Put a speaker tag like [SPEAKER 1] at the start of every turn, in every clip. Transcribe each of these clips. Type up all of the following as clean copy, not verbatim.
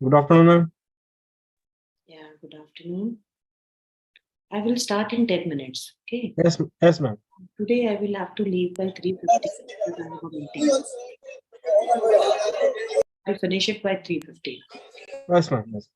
[SPEAKER 1] Good afternoon, ma'am.
[SPEAKER 2] Yeah, good afternoon. I will start in 10 minutes. Okay.
[SPEAKER 1] Yes, ma'am.
[SPEAKER 2] Today I will have to leave by 3:50 because I have a meeting. I'll finish it by 3:50.
[SPEAKER 1] Yes, ma'am. Yes.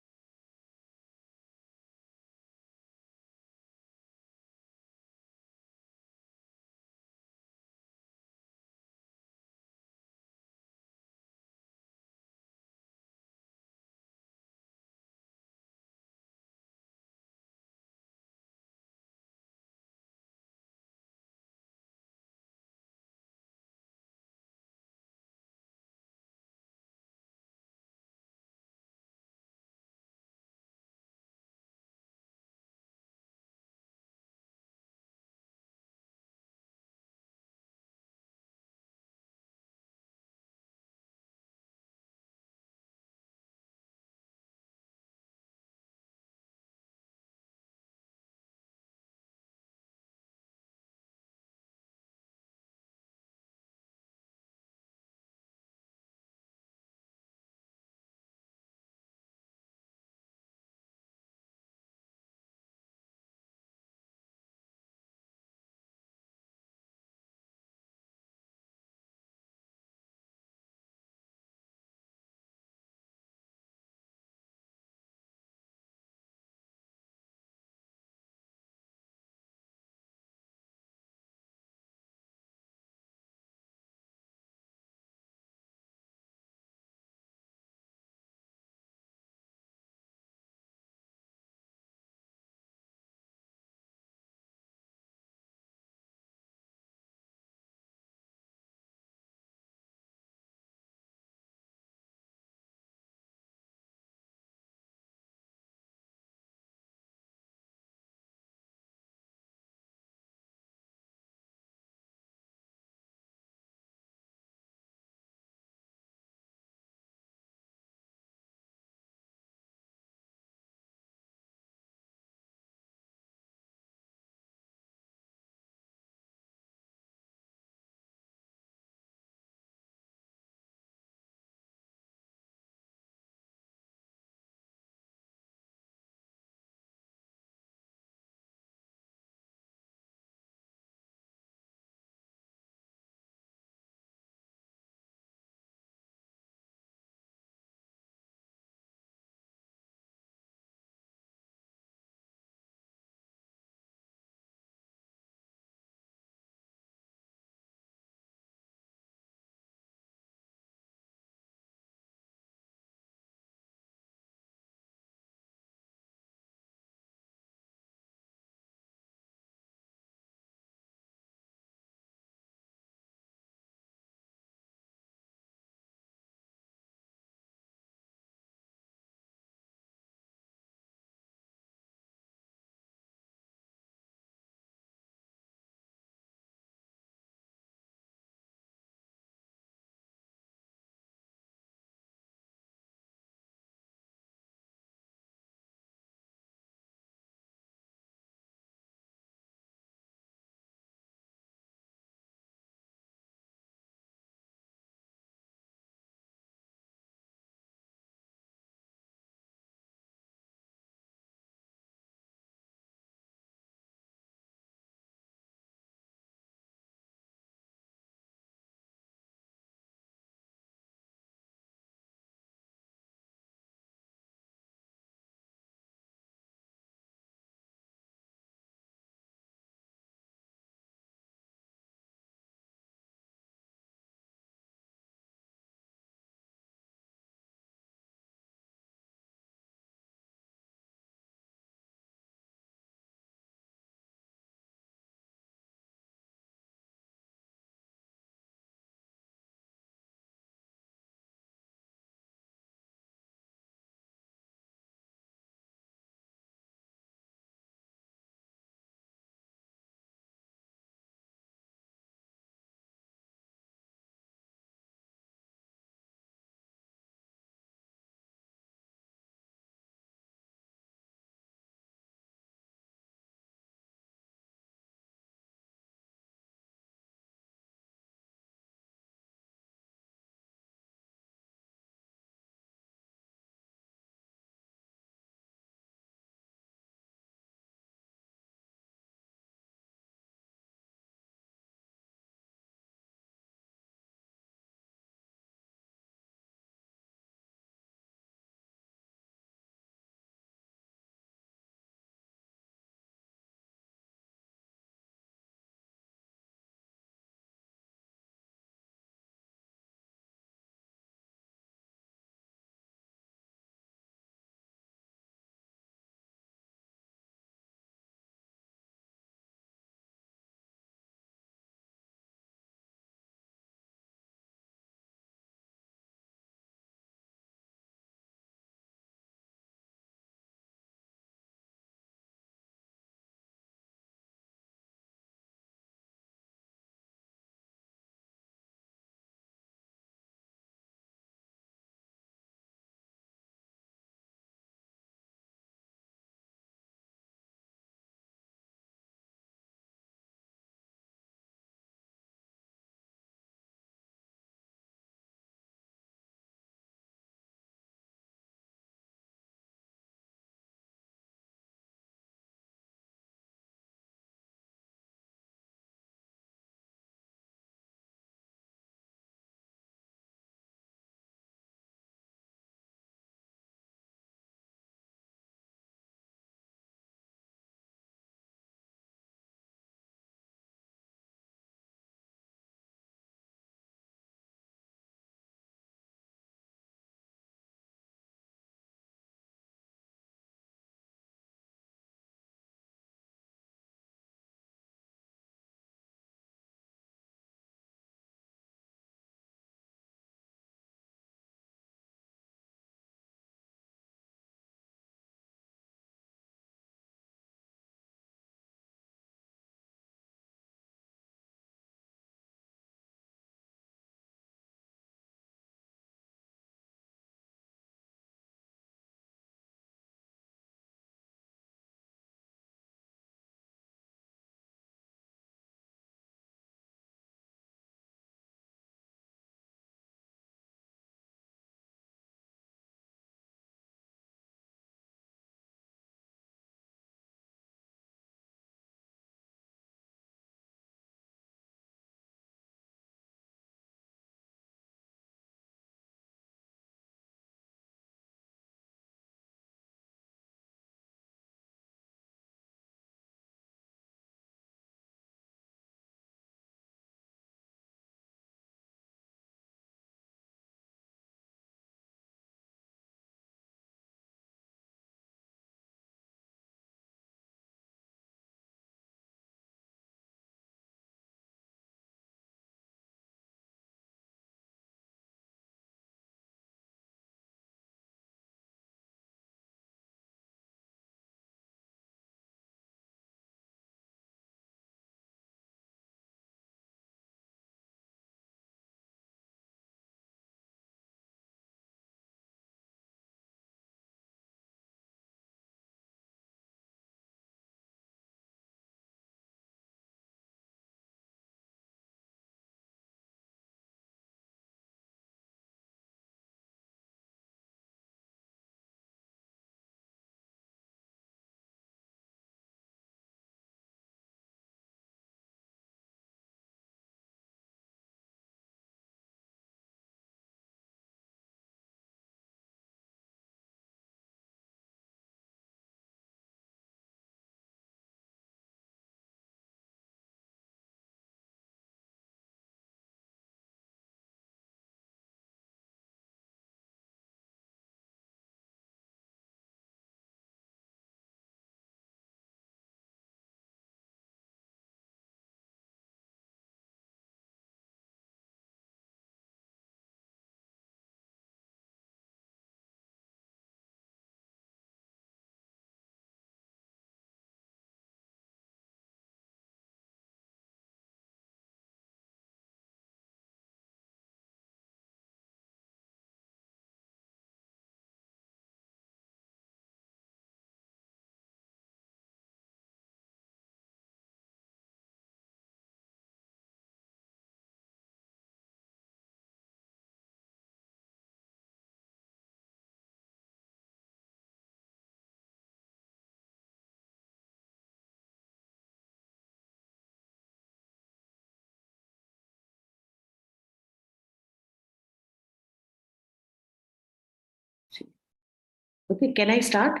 [SPEAKER 2] Okay, can I start?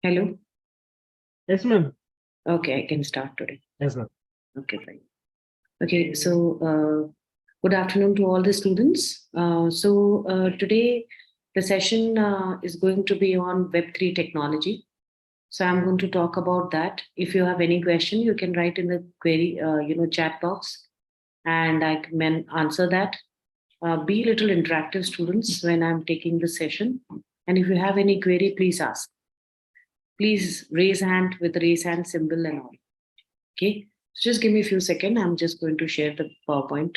[SPEAKER 2] Hello?
[SPEAKER 1] Yes, ma'am.
[SPEAKER 2] Okay, I can start today.
[SPEAKER 1] Yes, ma'am.
[SPEAKER 2] Okay, fine. Okay, so good afternoon to all the students. Today the session is going to be on Web3 technology. So I'm going to talk about that. If you have any question, you can write in the query, chat box, and I can answer that. Be little interactive, students, when I'm taking the session. And if you have any query, please ask. Please raise hand with the raise hand symbol and all. Okay. So just give me a few seconds. I'm just going to share the PowerPoint.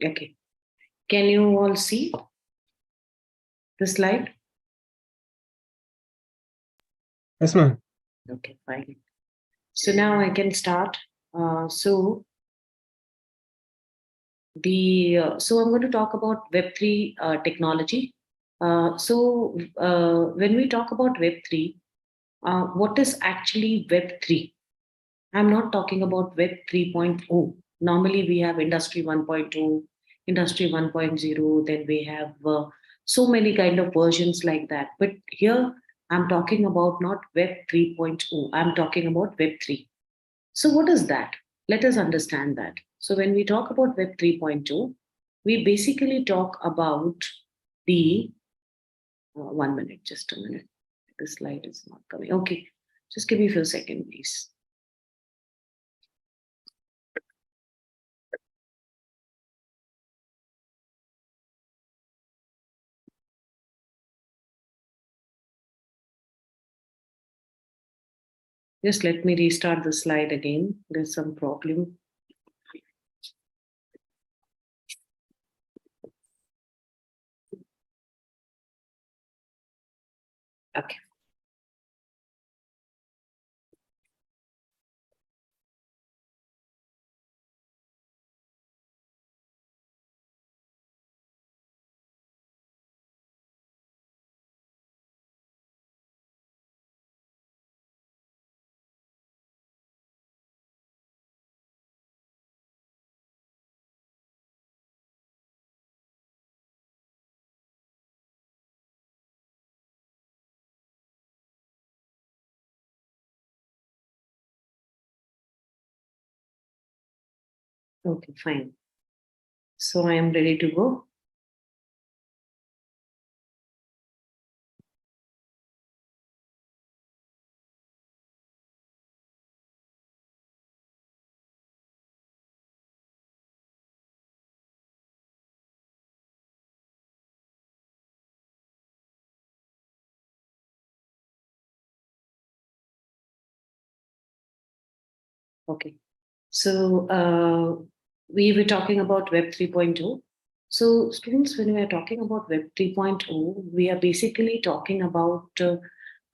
[SPEAKER 2] Okay. Can you all see the slide?
[SPEAKER 1] Yes, ma'am.
[SPEAKER 2] Okay, fine. So now I can start. So I'm going to talk about Web3 technology. When we talk about Web3, what is actually Web3? I'm not talking about Web 3.0. Normally, we have Industry 1.0, Industry 1.0, then we have so many kind of versions like that. But here, I'm talking about not Web 3.0, I'm talking about Web 3. So, what is that? Let us understand that. So, when we talk about Web 3.0, we basically talk about the 1 minute, just a minute. The slide is not coming. Okay, just give me a few seconds, please. Just let me restart the slide again. There's some problem. Okay. Okay, fine. So I am ready to go. Okay. So we were talking about Web 3.0. So students, when we are talking about Web 3.0, we are basically talking about the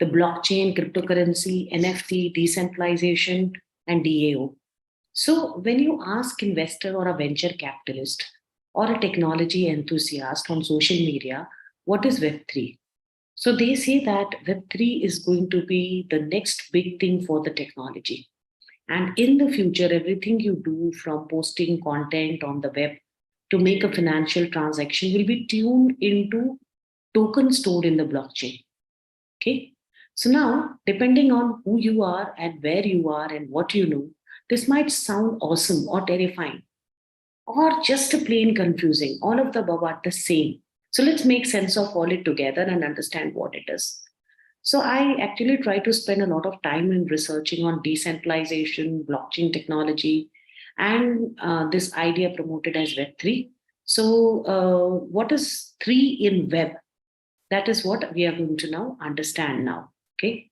[SPEAKER 2] blockchain, cryptocurrency, NFT, decentralization, and DAO. So when you ask investor or a venture capitalist or a technology enthusiast on social media, what is Web3? So they say that Web3 is going to be the next big thing for the technology. And in the future, everything you do from posting content on the web to make a financial transaction will be tuned into tokens stored in the blockchain. Okay. So now, depending on who you are and where you are and what you know, this might sound awesome or terrifying or just a plain confusing. All of the above are the same. So let's make sense of all it together and understand what it is. So I actually try to spend a lot of time in researching on decentralization, blockchain technology, and this idea promoted as Web3. So, what is three in Web? That is what we are going to now understand now. Okay.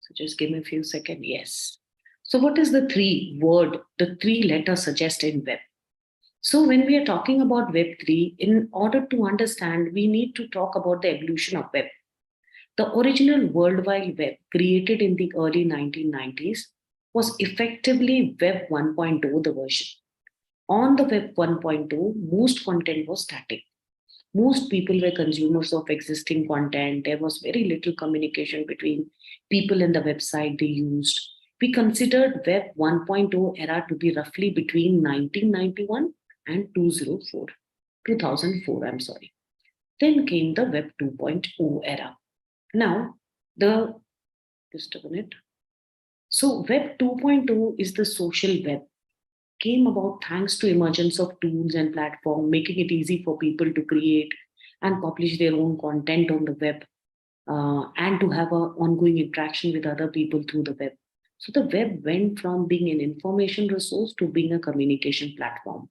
[SPEAKER 2] So just give me a few seconds. Yes. So, what is the the three letter suggest in Web? So, when we are talking about Web3, in order to understand, we need to talk about the evolution of Web. The original World Wide Web, created in the early 1990s, was effectively Web 1.0, the version. On the Web 1.0, most content was static. Most people were consumers of existing content. There was very little communication between people and the website they used. We considered Web 1.0 era to be roughly between 1991 and 2004, I'm sorry. Then came the Web 2.0 era. Now, the just a minute. So Web 2.0 is the social web. Came about thanks to emergence of tools and platform, making it easy for people to create and publish their own content on the web, and to have an ongoing interaction with other people through the web. So the web went from being an information resource to being a communication platform.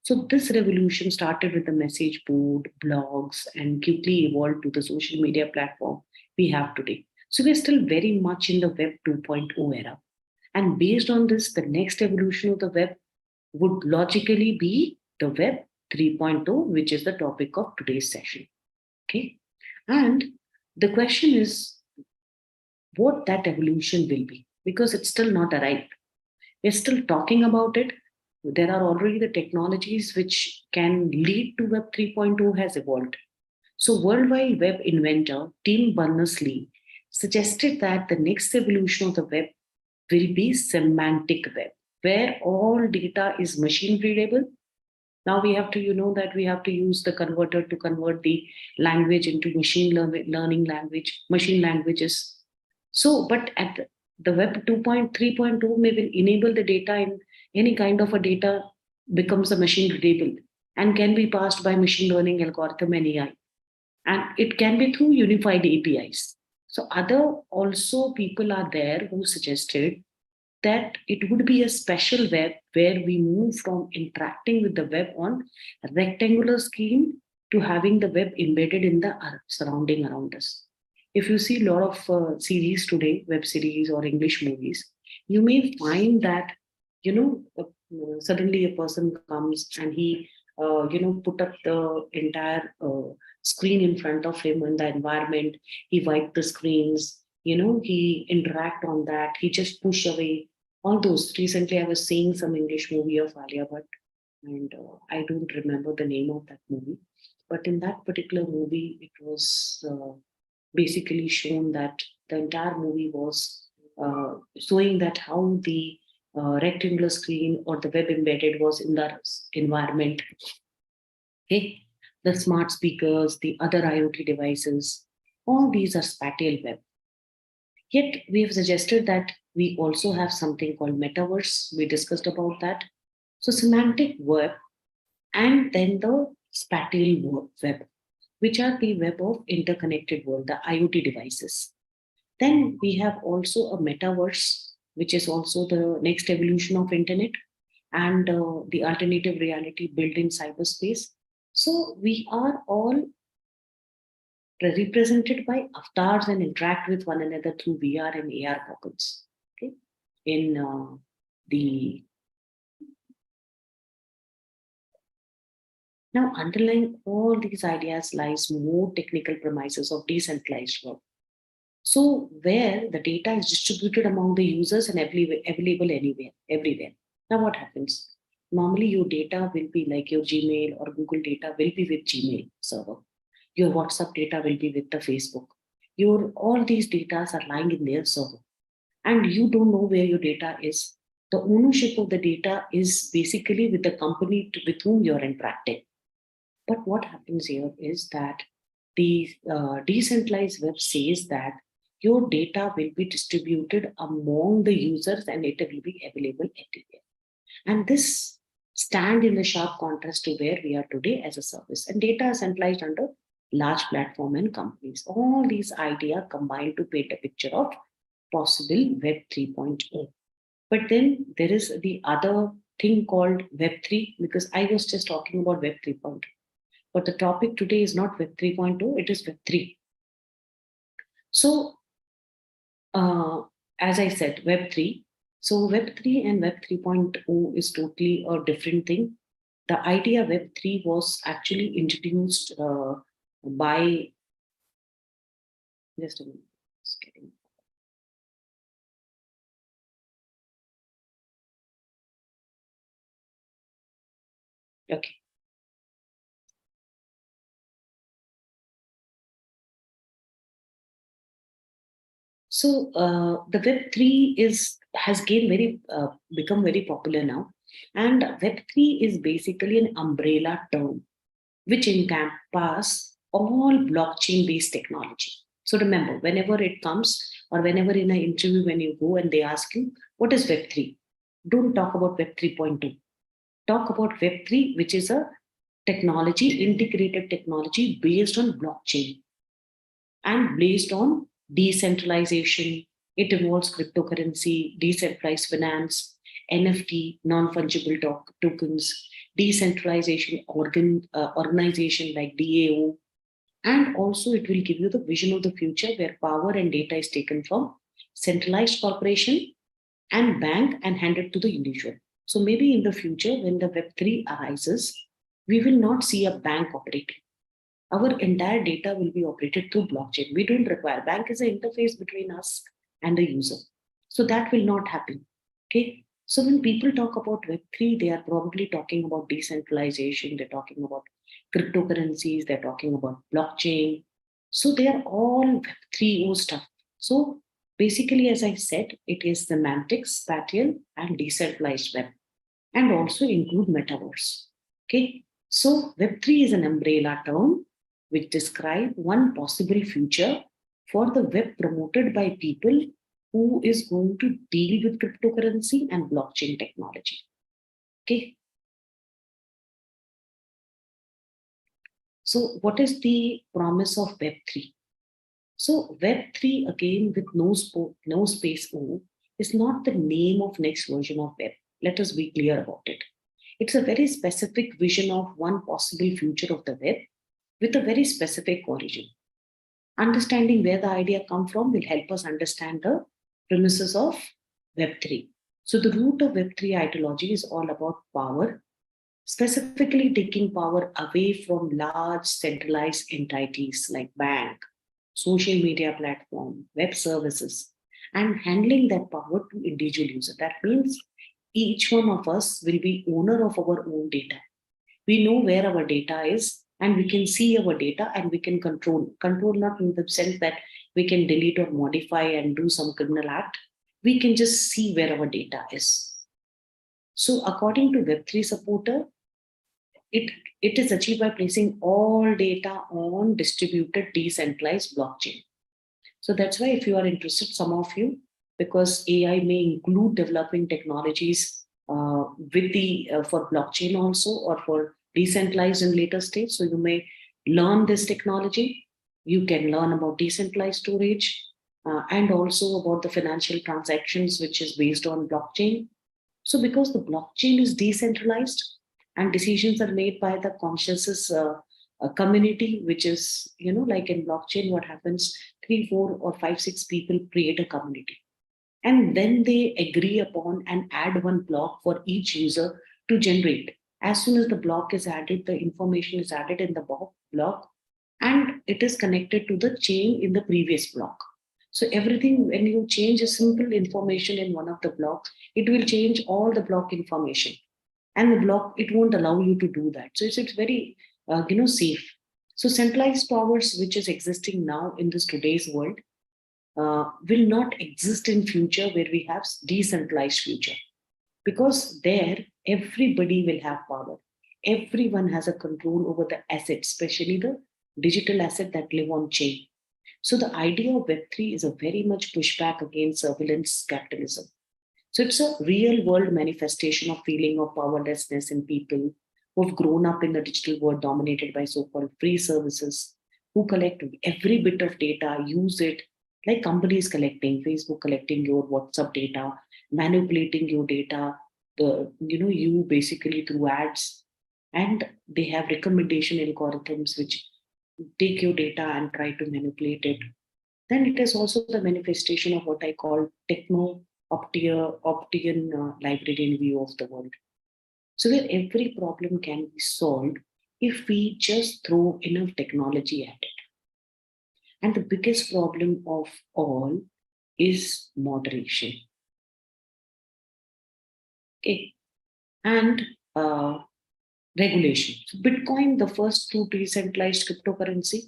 [SPEAKER 2] So this revolution started with the message board, blogs, and quickly evolved to the social media platform we have today. So we're still very much in the Web 2.0 era. And based on this, the next evolution of the web would logically be the Web 3.0, which is the topic of today's session. Okay. And the question is what that evolution will be, because it's still not arrived. We're still talking about it. There are already the technologies which can lead to Web 3.0 has evolved. So, World Wide Web inventor Tim Berners-Lee suggested that the next evolution of the web will be semantic web, where all data is machine readable. Now we have to, that we have to use the converter to convert the language into learning language, machine languages. So, but at the Web 2.3.2 may will enable the data in any kind of a data becomes a machine readable and can be passed by machine learning algorithm and AI. And it can be through unified APIs. So other also people are there who suggested that it would be a special web where we move from interacting with the web on a rectangular screen to having the web embedded in the surrounding around us. If you see a lot of series today, web series or English movies, you may find that, suddenly a person comes and he, put up the entire screen in front of him in the environment. He wipe the screens, he interact on that. He just push away all those. Recently, I was seeing some English movie of Alia Bhatt, and I don't remember the name of that movie. But in that particular movie, it was basically shown that the entire movie was showing that how the rectangular screen or the web embedded was in that environment. Okay, the smart speakers, the other IoT devices, all these are spatial web. Yet we have suggested that we also have something called metaverse. We discussed about that. So semantic web and then the spatial web, which are the web of interconnected world, the IoT devices. Then we have also a metaverse, which is also the next evolution of internet and the alternative reality built in cyberspace. So we are all represented by avatars and interact with one another through VR and AR goggles. Okay, in the now underlying all these ideas lies more technical premises of decentralized work. So where the data is distributed among the users and available anywhere, everywhere. Now what happens? Normally your data will be like your Gmail or Google data will be with Gmail server. Your WhatsApp data will be with the Facebook. Your all these data are lying in their server, and you don't know where your data is. The ownership of the data is basically with the company with whom you're interacting. But what happens here is that the decentralized web says that your data will be distributed among the users and it will be available everywhere. And this stand in a sharp contrast to where we are today as a service. And data is centralized under large platform and companies. All these ideas combined to paint a picture of possible Web 3.0. But then there is the other thing called Web 3, because I was just talking about Web 3.0. But the topic today is not Web 3.0, it is Web 3. So, as I said, Web 3. So, Web 3 and Web 3.0 is totally a different thing. The idea Web 3 was actually introduced by, just a minute, just getting. Okay. So the Web 3 has gained become very popular now. And Web 3 is basically an umbrella term which encompasses all blockchain based technology. So remember, whenever it comes, or whenever in an interview, when you go and they ask you, what is Web 3? Don't talk about Web 3.2. Talk about Web 3, which is a integrated technology based on blockchain and based on decentralization. It involves cryptocurrency, decentralized finance, NFT, non-fungible tokens, decentralization organization like DAO, and also it will give you the vision of the future where power and data is taken from centralized corporation and bank and handed to the individual. So maybe in the future, when the Web3 arises, we will not see a bank operating. Our entire data will be operated through blockchain. We don't require bank is an interface between us and the user. So that will not happen. Okay. So when people talk about Web3, they are probably talking about decentralization, they're talking about cryptocurrencies, they're talking about blockchain. So they are all Web3 stuff. So basically, as I said, it is semantics, spatial, and decentralized web, and also include metaverse. Okay. So Web3 is an umbrella term which describe one possible future for the web promoted by people who is going to deal with cryptocurrency and blockchain technology. Okay. So what is the promise of Web3? So Web3 again with no space O is not the name of next version of web. Let us be clear about it. It's a very specific vision of one possible future of the web with a very specific origin. Understanding where the idea come from will help us understand the premises of Web3. So the root of Web3 ideology is all about power, specifically taking power away from large centralized entities like bank, social media platform, web services, and handling that power to individual user. That means each one of us will be owner of our own data. We know where our data is and we can see our data and we can control not in the sense that we can delete or modify and do some criminal act. We can just see where our data is. So according to Web3 supporter, it is achieved by placing all data on distributed decentralized blockchain. So that's why if you are interested, some of you, because AI may include developing technologies with the for blockchain also or for decentralized in later stage. So you may learn this technology. You can learn about decentralized storage and also about the financial transactions, which is based on blockchain. So because the blockchain is decentralized and decisions are made by the consciousness community, which is, like in blockchain, what happens, 3, 4, or 5, 6 people create a community. And then they agree upon and add one block for each user to generate. As soon as the block is added, the information is added in the block and it is connected to the chain in the previous block. So everything, when you change a simple information in one of the blocks, it will change all the block information. And the block, it won't allow you to do that. So it's very, safe. So centralized powers, which is existing now in this today's world, will not exist in future where we have decentralized future, because there everybody will have power. Everyone has a control over the assets, especially the digital asset that live on chain. So the idea of Web3 is a very much pushback against surveillance capitalism. So it's a real world manifestation of feeling of powerlessness in people who've grown up in the digital world dominated by so-called free services, who collect every bit of data, use it, like companies collecting, Facebook collecting your WhatsApp data, manipulating your data, you basically through ads, and they have recommendation algorithms which take your data and try to manipulate it. Then it is also the manifestation of what I call techno optian librarian view of the world. So where every problem can be solved if we just throw enough technology at it. And the biggest problem of all is moderation. Okay. And uh, regulation. So Bitcoin, the first true decentralized cryptocurrency.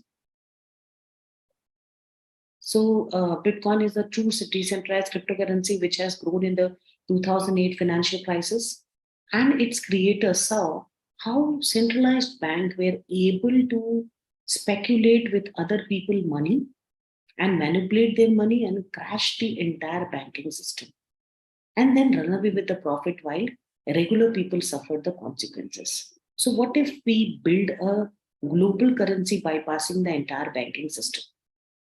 [SPEAKER 2] So Bitcoin is the true decentralized cryptocurrency which has grown in the 2008 financial crisis. And its creators saw how centralized banks were able to speculate with other people money and manipulate their money and crash the entire banking system and then run away with the profit while regular people suffer the consequences. So, what if we build a global currency bypassing the entire banking system?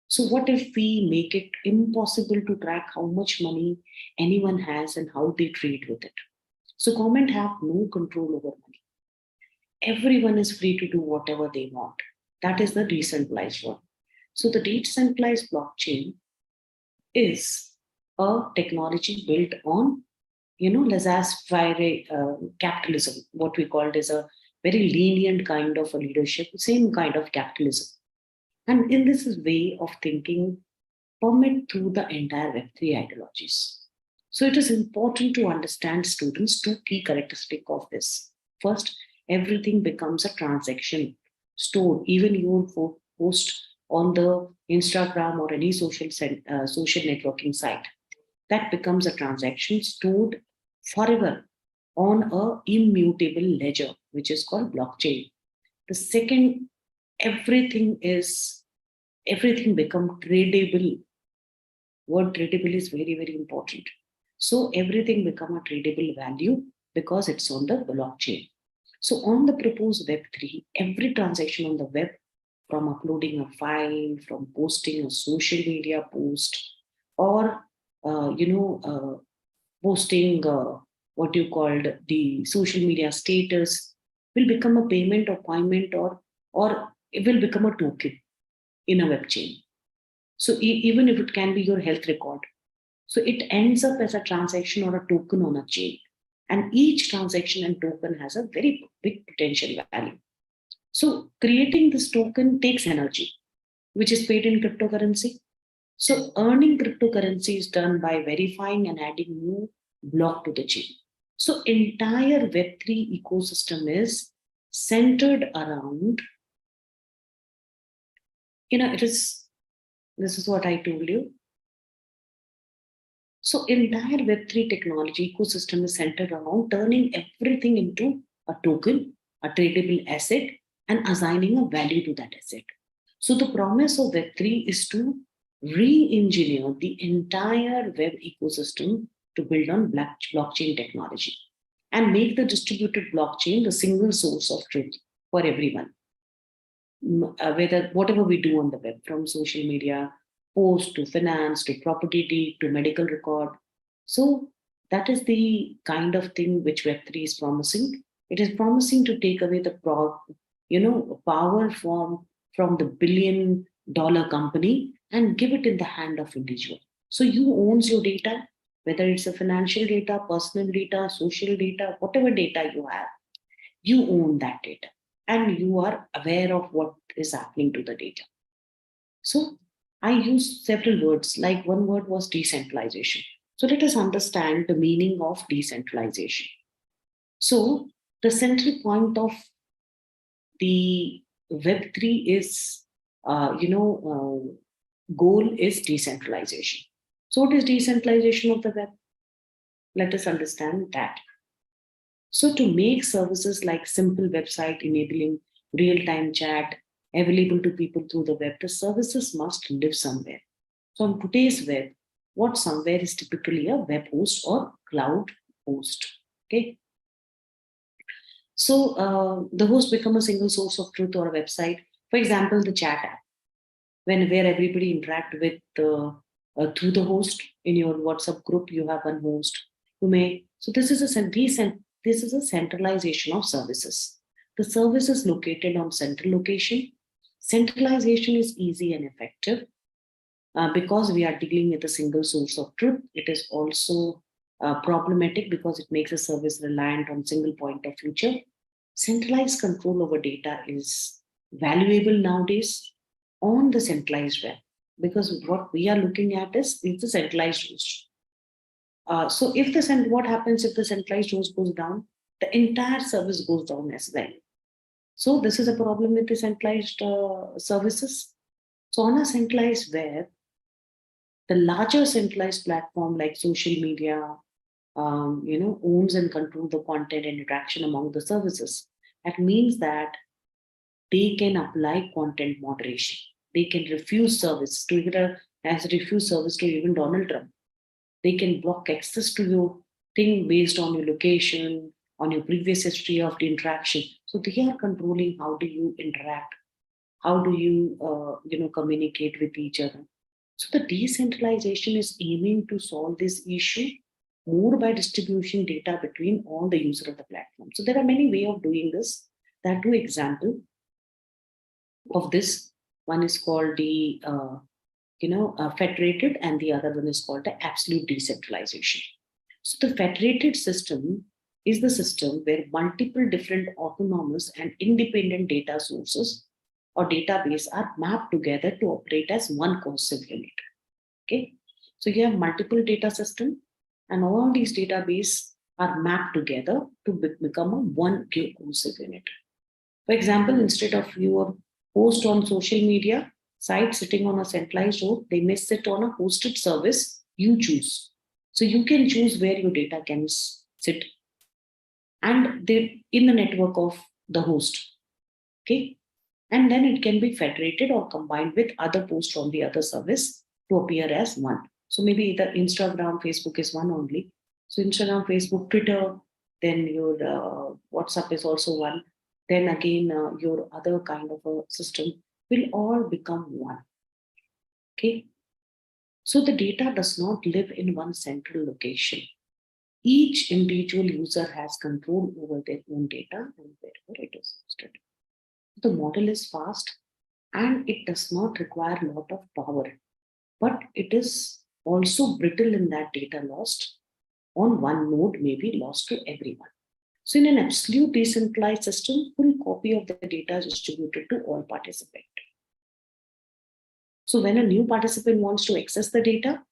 [SPEAKER 2] So, what if we make it impossible to track how much money anyone has and how they trade with it? So, government have no control over money. Everyone is free to do whatever they want. That is the decentralized one. So, the decentralized blockchain is a technology built on laissez-faire capitalism, what we called as a very lenient kind of a leadership, same kind of capitalism. And in this way of thinking, permit through the entire Web3 ideologies. So it is important to understand students two key characteristics of this. First, everything becomes a transaction stored, even your post on the Instagram or any social networking site. That becomes a transaction stored forever on a immutable ledger, which is called blockchain. The second, everything is everything become tradable. Word tradable is very, very important. So everything become a tradable value because it's on the blockchain. So on the proposed Web3, every transaction on the web, from uploading a file, from posting a social media post, or posting what you called the social media status, will become a payment or payment, or it will become a token in a web chain. So even if it can be your health record, so it ends up as a transaction or a token on a chain. And each transaction and token has a very big potential value. So creating this token takes energy, which is paid in cryptocurrency. So earning cryptocurrency is done by verifying and adding new block to the chain. So entire Web3 ecosystem is centered around, this is what I told you. So entire Web3 technology ecosystem is centered around turning everything into a token, a tradable asset, and assigning a value to that asset. So the promise of Web3 is to re-engineer the entire web ecosystem to build on blockchain technology and make the distributed blockchain the single source of truth for everyone. Whether whatever we do on the web, from social media, post to finance to property deed to medical record. So that is the kind of thing which Web3 is promising. It is promising to take away the power from the $1 billion company and give it in the hand of individual. So you owns your data, whether it's a financial data, personal data, social data, whatever data you have, you own that data and you are aware of what is happening to the data. So I used several words, like one word was decentralization. So let us understand the meaning of decentralization. So the central point of the Web3 is, goal is decentralization. So what is decentralization of the web? Let us understand that. So to make services like simple website enabling real-time chat available to people through the web, the services must live somewhere. So on today's web, what somewhere is typically a web host or cloud host. Okay. So the host become a single source of truth or a website. For example, the chat app. where everybody interact with through the host. In your WhatsApp group, you have one host. You may so this is a centralization of services. The service is located on central location. Centralization is easy and effective because we are dealing with a single source of truth. It is also problematic because it makes a service reliant on single point of future. Centralized control over data is valuable nowadays on the centralized web because what we are looking at is it's a centralized host. So if what happens if the centralized host goes down, the entire service goes down as well. So this is a problem with the centralized services. So on a centralized web, the larger centralized platform like social media, owns and control the content and interaction among the services. That means that they can apply content moderation. They can refuse service to even as refuse service to even Donald Trump. They can block access to your thing based on your location, on your previous history of the interaction. So they are controlling how do you interact, how do you communicate with each other. So the decentralization is aiming to solve this issue more by distribution data between all the users of the platform. So there are many ways of doing this. There are two examples of this. One is called the federated, and the other one is called the absolute decentralization. So the federated system is the system where multiple different autonomous and independent data sources or database are mapped together to operate as one cohesive unit. Okay, so you have multiple data system, and all these database are mapped together to become a one cohesive unit. For example, instead of your host on social media site sitting on a centralized node, they may sit on a hosted service you choose. So you can choose where your data can sit, and they in the network of the host. Okay, and then it can be federated or combined with other posts from the other service to appear as one. So maybe either Instagram, Facebook is one only. So Instagram, Facebook, Twitter, then your WhatsApp is also one. Then again, your other kind of a system will all become one. Okay. So the data does not live in one central location. Each individual user has control over their own data and wherever it is hosted. The model is fast and it does not require a lot of power, but it is also brittle in that data lost on one node may be lost to everyone. So in an absolute decentralized system, full copy of the data is distributed to all participants. So when a new participant wants to access the data,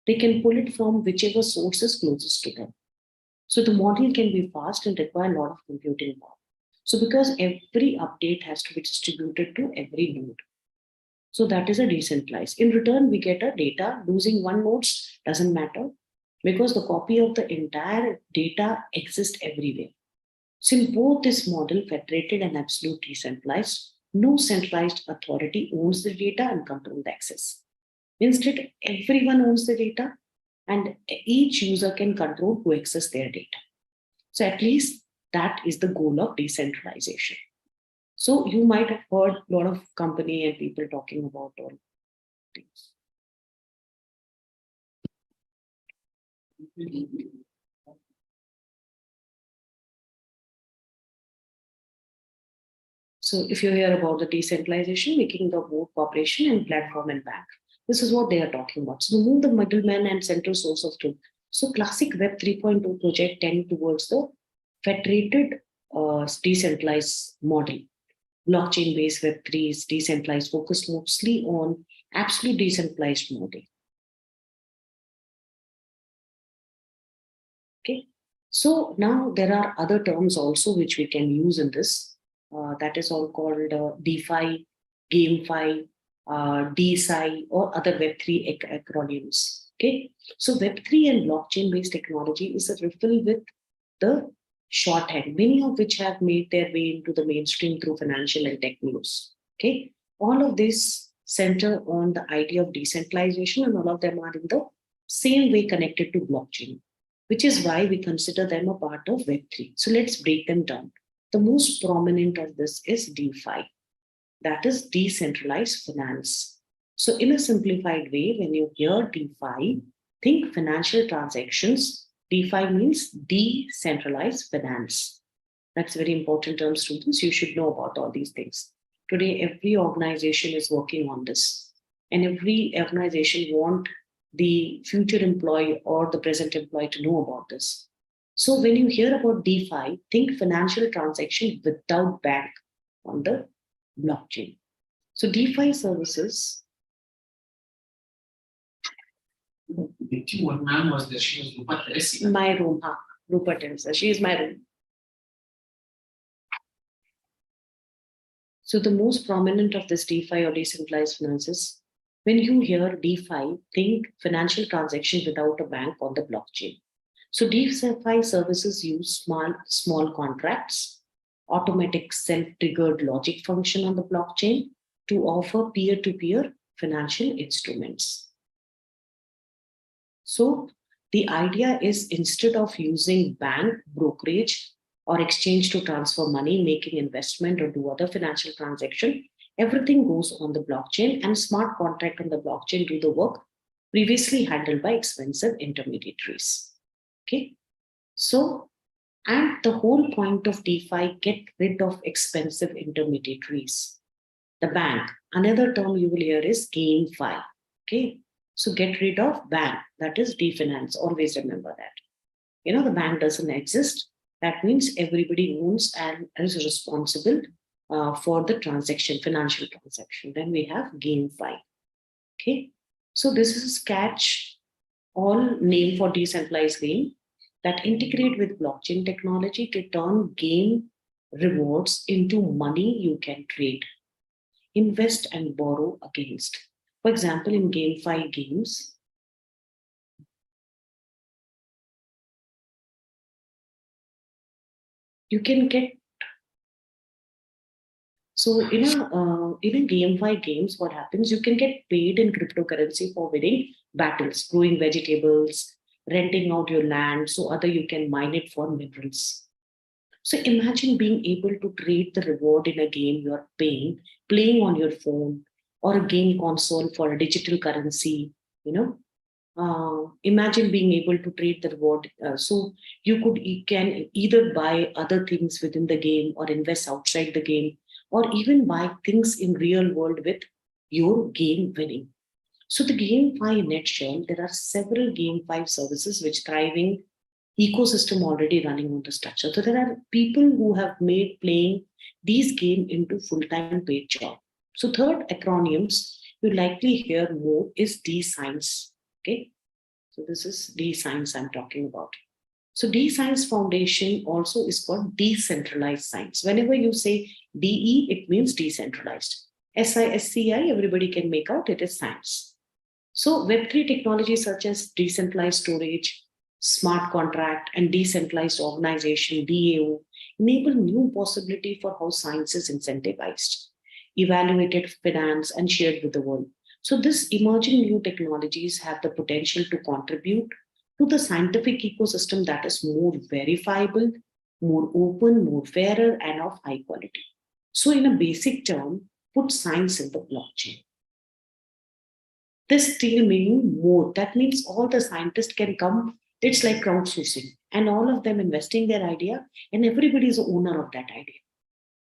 [SPEAKER 2] they can pull it from whichever source is closest to them. So the model can be fast and require a lot of computing power. So because every update has to be distributed to every node. So that is a decentralized. In return, we get a data. Losing one node doesn't matter because the copy of the entire data exists everywhere. So in both this model, federated and absolute decentralized, no centralized authority owns the data and controls the access. Instead, everyone owns the data and each user can control who access their data. So at least that is the goal of decentralization. So you might have heard a lot of company and people talking about all things. So if you hear about the decentralization, making the board corporation and platform and bank, this is what they are talking about. So remove the middleman and central source of truth. So classic Web 3.2 project tend towards the federated decentralized model. Blockchain-based Web3 is decentralized, focused mostly on absolute decentralized model. Okay, so now there are other terms also which we can use in this. That is all called DeFi, GameFi, DeSci, or other Web3 acronyms. Okay, so Web3 and blockchain-based technology is a riffle with the shorthand, many of which have made their way into the mainstream through financial and tech news. Okay, all of this center on the idea of decentralization, and all of them are in the same way connected to blockchain, which is why we consider them a part of Web3. So let's break them down. The most prominent of this is DeFi, that is decentralized finance. So, in a simplified way, when you hear DeFi, think financial transactions. DeFi means decentralized finance. That's a very important term, students. You should know about all these things. Today, every organization is working on this, and every organization want the future employee or the present employee to know about this. So, when you hear about DeFi, think financial transaction without bank on the blockchain. So, DeFi services.
[SPEAKER 1] What man was there? She was Rupert.
[SPEAKER 2] My room, huh? Rupert answer. She is my room. So the most prominent of this DeFi or decentralized finances, when you hear DeFi, think financial transaction without a bank on the blockchain. So DeFi services use small contracts, automatic self-triggered logic function on the blockchain to offer peer-to-peer financial instruments. So the idea is instead of using bank brokerage or exchange to transfer money, making investment or do other financial transaction, everything goes on the blockchain and smart contract on the blockchain do the work previously handled by expensive intermediaries. Okay. So, and the whole point of DeFi, get rid of expensive intermediaries. The bank, another term you will hear is GameFi. Okay. So get rid of bank, that is definance. Always remember that. The bank doesn't exist. That means everybody owns and is responsible for the transaction, financial transaction. Then we have GameFi. Okay. So this is catch all name for decentralized game that integrate with blockchain technology to turn game rewards into money you can trade, invest, and borrow against. For example, in GameFi games, you can get in a GameFi games, what happens? You can get paid in cryptocurrency for winning battles, growing vegetables, renting out your land, so other you can mine it for minerals. So imagine being able to trade the reward in a game you're playing on your phone or a game console for a digital currency. You know, imagine being able to trade the reward. So you can either buy other things within the game or invest outside the game or even buy things in real world with your game winning. So the GameFi in nutshell, there are several GameFi services which thriving ecosystem already running on the structure. So there are people who have made playing these game into full-time paid job. So third acronyms you likely hear more is D Science. Okay. So this is D Science I'm talking about. So D Science Foundation also is called decentralized science. Whenever you say DE, it means decentralized. SISCI, everybody can make out it is science. So Web3 technologies such as decentralized storage, smart contract, and decentralized organization, DAO, enable new possibility for how science is incentivized, evaluated, financed, and shared with the world. So these emerging new technologies have the potential to contribute to the scientific ecosystem that is more verifiable, more open, more fairer, and of high quality. So in a basic term, put science in the blockchain. This still meaning more. That means all the scientists can come. It's like crowdsourcing, and all of them investing their idea, and everybody is the owner of that idea.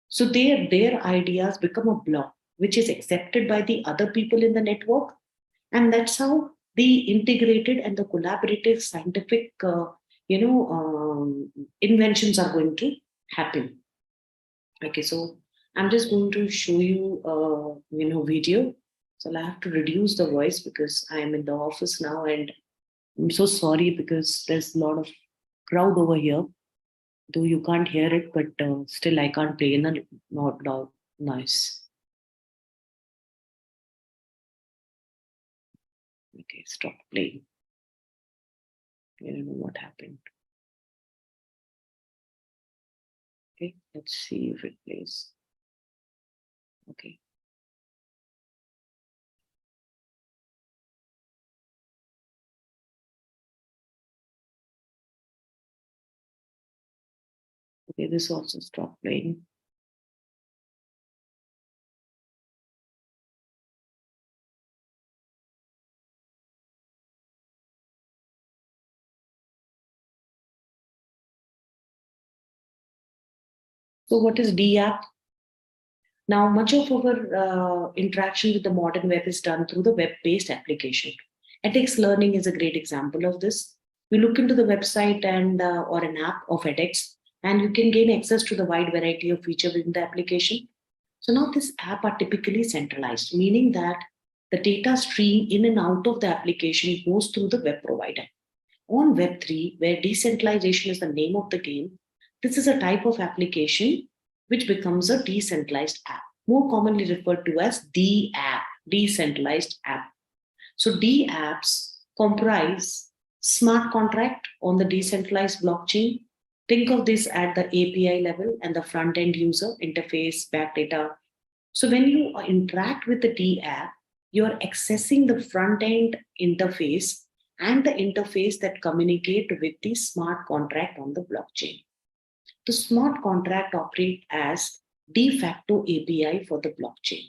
[SPEAKER 2] So their ideas become a block, which is accepted by the other people in the network, and that's how the integrated and the collaborative scientific, inventions are going to happen. Okay, so I'm just going to show you, video. So I have to reduce the voice because I am in the office now, and I'm so sorry because there's a lot of crowd over here. Though you can't hear it, but still I can't play in a not loud noise. Okay, stop playing. I don't know what happened. Okay, let's see if it plays. Okay. Okay, this also stopped playing. So what is DApp? Now, much of our interaction with the modern web is done through the web-based application. edX Learning is a great example of this. You look into the website and or an app of edX, and you can gain access to the wide variety of features within the application. So now this app are typically centralized, meaning that the data stream in and out of the application goes through the web provider. On Web3, where decentralization is the name of the game, this is a type of application which becomes a decentralized app, more commonly referred to as DApp, decentralized app. So DApps comprise smart contract on the decentralized blockchain. Think of this at the API level and the front end user interface, back data. So when you interact with the DApp, you're accessing the front end interface and the interface that communicate with the smart contract on the blockchain. The smart contract operate as de facto API for the blockchain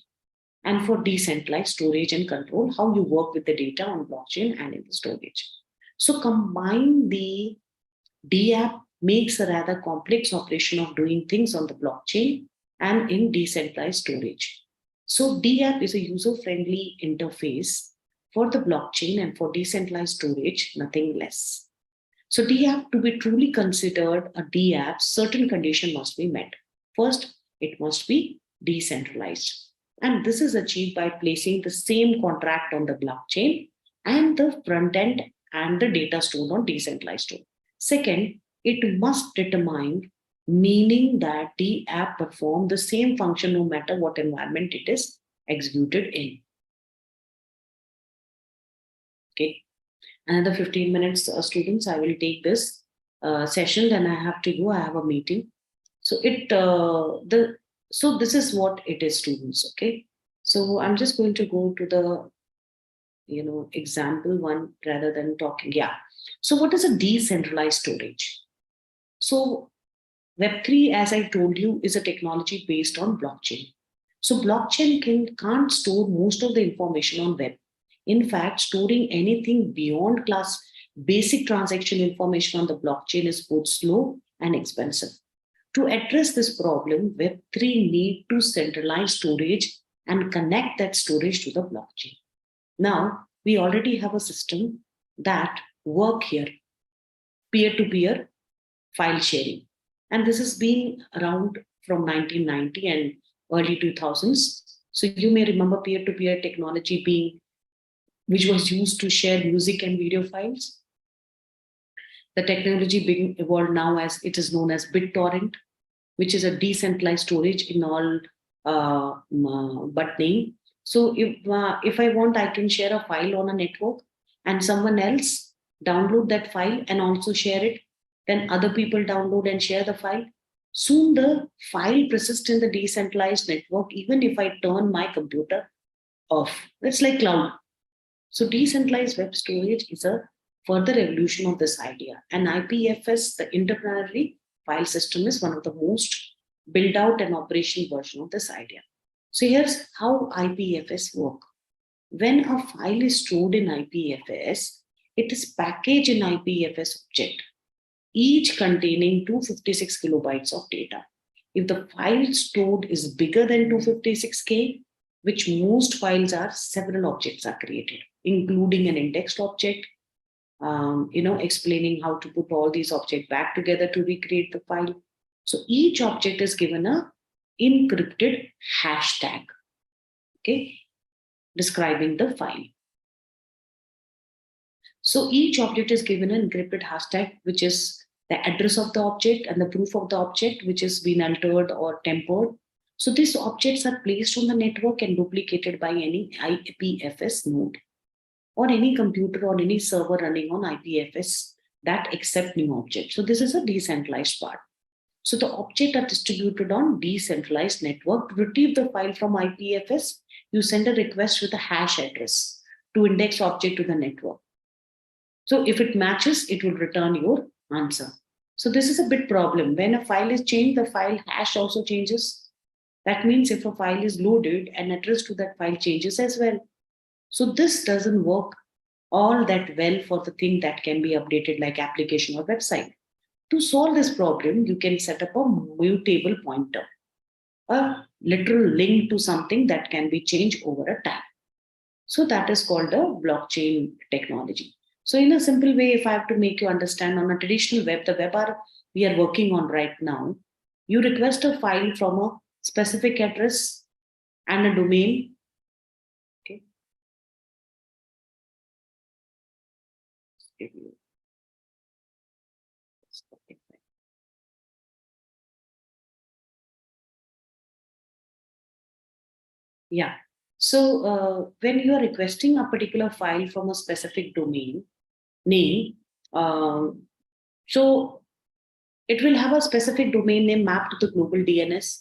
[SPEAKER 2] and for decentralized storage and control, how you work with the data on blockchain and in the storage. So combine the DApp makes a rather complex operation of doing things on the blockchain and in decentralized storage. So DApp is a user-friendly interface for the blockchain and for decentralized storage, nothing less. So DApp, to be truly considered a DApp, certain condition must be met. First, it must be decentralized. And this is achieved by placing the same contract on the blockchain and the front end and the data stored on decentralized store. Second, it must determine meaning that the app perform the same function no matter what environment it is executed in. Okay. Another 15 minutes, students, I will take this session, then I have to go, I have a meeting. So so this is what it is, students, okay? So I'm just going to go to the, example one rather than talking, yeah. So what is a decentralized storage? So Web3, as I told you, is a technology based on blockchain. So blockchain can't store most of the information on web. In fact, storing anything beyond class basic transaction information on the blockchain is both slow and expensive. To address this problem, Web3 need to centralize storage and connect that storage to the blockchain. Now, we already have a system that work here, peer-to-peer file sharing. And this has been around from 1990 and early 2000s. So you may remember peer-to-peer technology being, which was used to share music and video files. The technology being evolved now as it is known as BitTorrent, which is a decentralized storage in all but name. So if I want, I can share a file on a network and someone else download that file and also share it. Then other people download and share the file. Soon the file persists in the decentralized network, even if I turn my computer off. It's like cloud. So decentralized web storage is a further evolution of this idea. And IPFS, the interplanetary file system, is one of the most built out and operational version of this idea. So here's how IPFS work. When a file is stored in IPFS, it is packaged in IPFS object, each containing 256 kilobytes of data. If the file stored is bigger than 256K, which most files are, several objects are created, including an indexed object, explaining how to put all these objects back together to recreate the file. So each object is given a encrypted hashtag, okay, describing the file. So each object is given an encrypted hashtag, which is the address of the object and the proof of the object, which has been altered or tempered. So these objects are placed on the network and duplicated by any IPFS node or any computer or any server running on IPFS that accept new objects. So this is a decentralized part. So the objects are distributed on decentralized network. To retrieve the file from IPFS, you send a request with a hash address to index object to the network. So if it matches, it will return your answer. So this is a bit problem. When a file is changed, the file hash also changes. That means if a file is loaded, an address to that file changes as well. So this doesn't work all that well for the thing that can be updated like application or website. To solve this problem, you can set up a mutable pointer, a literal link to something that can be changed over a time. So that is called the blockchain technology. So in a simple way, if I have to make you understand, on a traditional web, the we are working on right now, you request a file from a specific address and a domain. Okay. Yeah. So when you are requesting a particular file from a specific domain name, um, so it will have a specific domain name mapped to the global DNS,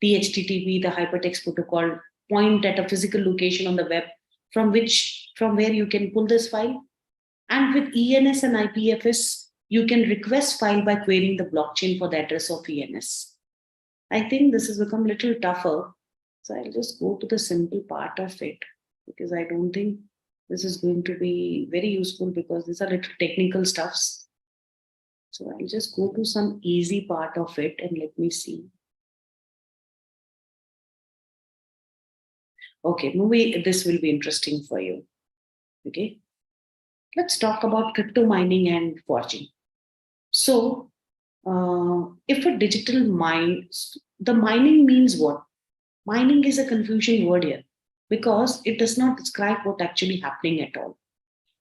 [SPEAKER 2] DHTTP, the hypertext protocol, point at a physical location on the web from where you can pull this file. And with ENS and IPFS, you can request file by querying the blockchain for the address of ENS. I think this has become a little tougher. So I'll just go to the simple part of it because I don't think this is going to be very useful because these are little technical stuffs. So I'll just go to some easy part of it and let me see. Okay, maybe this will be interesting for you. Okay, let's talk about crypto mining and forging. So, if a digital mine, the mining means what? Mining is a confusion word here because it does not describe what actually happening at all.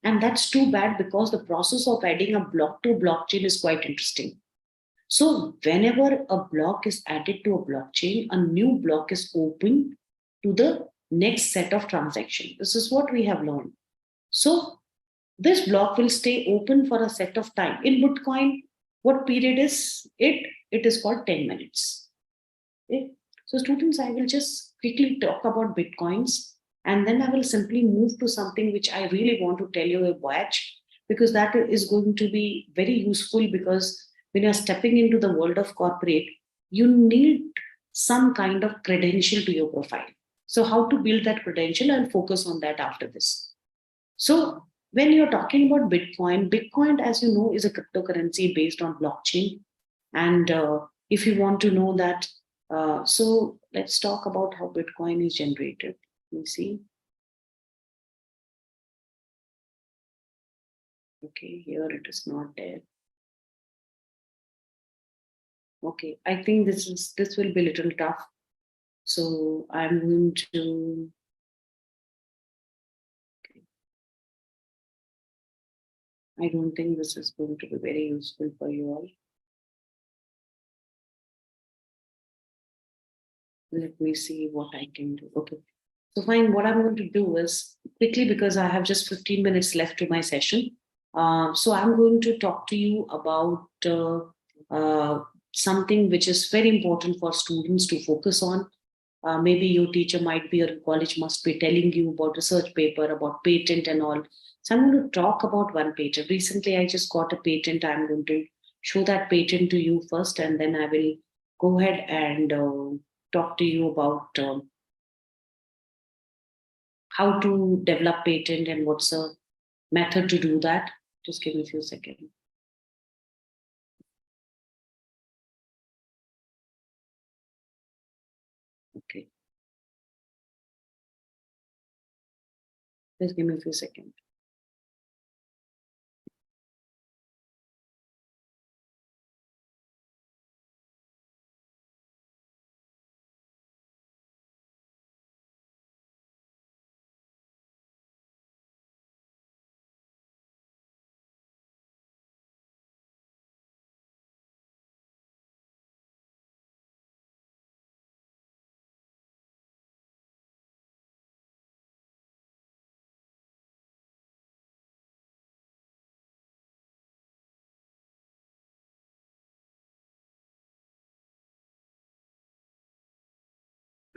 [SPEAKER 2] And that's too bad because the process of adding a block to blockchain is quite interesting. So, whenever a block is added to a blockchain, a new block is open to the next set of transactions. This is what we have learned. So, this block will stay open for a set of time. In Bitcoin, what period is it? It is called 10 minutes. Okay? So, students, I will just quickly talk about Bitcoins and then I will simply move to something which I really want to tell you a watch because that is going to be very useful because when you're stepping into the world of corporate, you need some kind of credential to your profile. So, how to build that credential? I'll focus on that after this. So, when you're talking about Bitcoin, Bitcoin, as you know, is a cryptocurrency based on blockchain. And if you want to know that, so let's talk about how Bitcoin is generated. Let me see. Okay, here it is not there. Okay, I think this will be a little tough. So I'm going to. Okay. I don't think this is going to be very useful for you all. Let me see what I can do. Okay. So fine, what I'm going to do is quickly because I have just 15 minutes left to my session. So I'm going to talk to you about something which is very important for students to focus on. Maybe your teacher might be or in college must be telling you about research paper, about patent and all. So I'm going to talk about one patent. Recently, I just got a patent. I'm going to show that patent to you first, and then I will go ahead and talk to you about how to develop patent and what's a method to do that. Just give me a few seconds. Okay. Just give me a few seconds.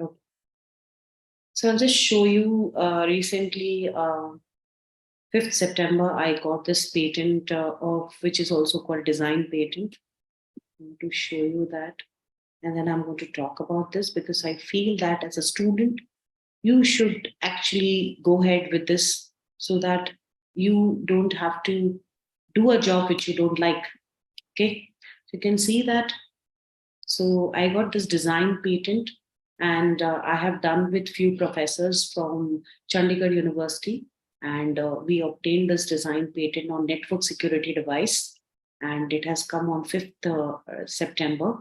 [SPEAKER 2] Okay. So I'll just show you recently, 5th September, I got this patent of which is also called design patent. I'm going to show you that. And then I'm going to talk about this because I feel that as a student, you should actually go ahead with this so that you don't have to do a job which you don't like. Okay, so you can see that. So I got this design patent, and I have done with few professors from Chandigarh University, and we obtained this design patent on network security device, and it has come on 5th September,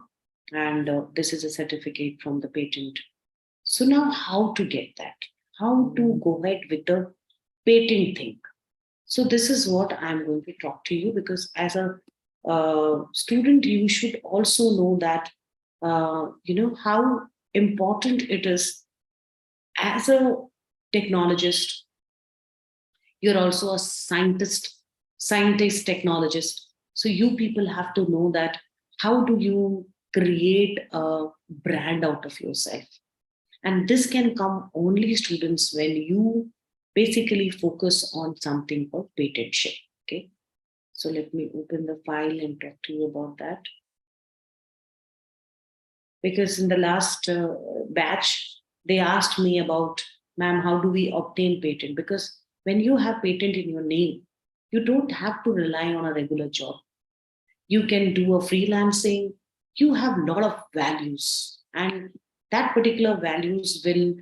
[SPEAKER 2] and this is a certificate from the patent. So now, how to get that? How to go ahead with the patent thing? So this is what I'm going to talk to you, because as a student, you should also know that how important it is. As a technologist, you're also a scientist technologist. So you people have to know that how do you create a brand out of yourself, and this can come only, students, when you basically focus on something called patentship. Okay, so let me open the file and talk to you about that. Because in the last batch, they asked me about, ma'am, how do we obtain patent? Because when you have patent in your name, you don't have to rely on a regular job. You can do a freelancing. You have a lot of values, and that particular values will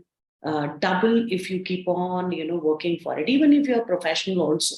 [SPEAKER 2] double if you keep on, working for it. Even if you're a professional also,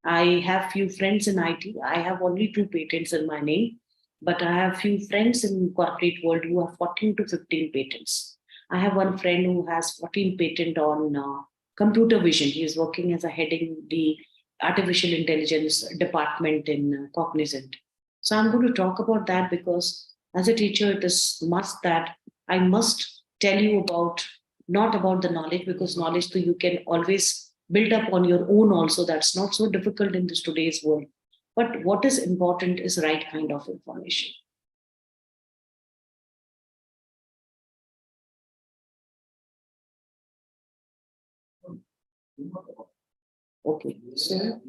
[SPEAKER 2] I have few friends in IT. I have only two patents in my name, but I have few friends in corporate world who have 14 to 15 patents. I have one friend who has 14 patent on computer vision. He is working as a heading the artificial intelligence department in Cognizant. So I'm going to talk about that, because as a teacher, it is must that I must tell you about, not about the knowledge, because knowledge you can always build up on your own also. That's not so difficult in this today's world. But what is important is right kind of information. Okay, so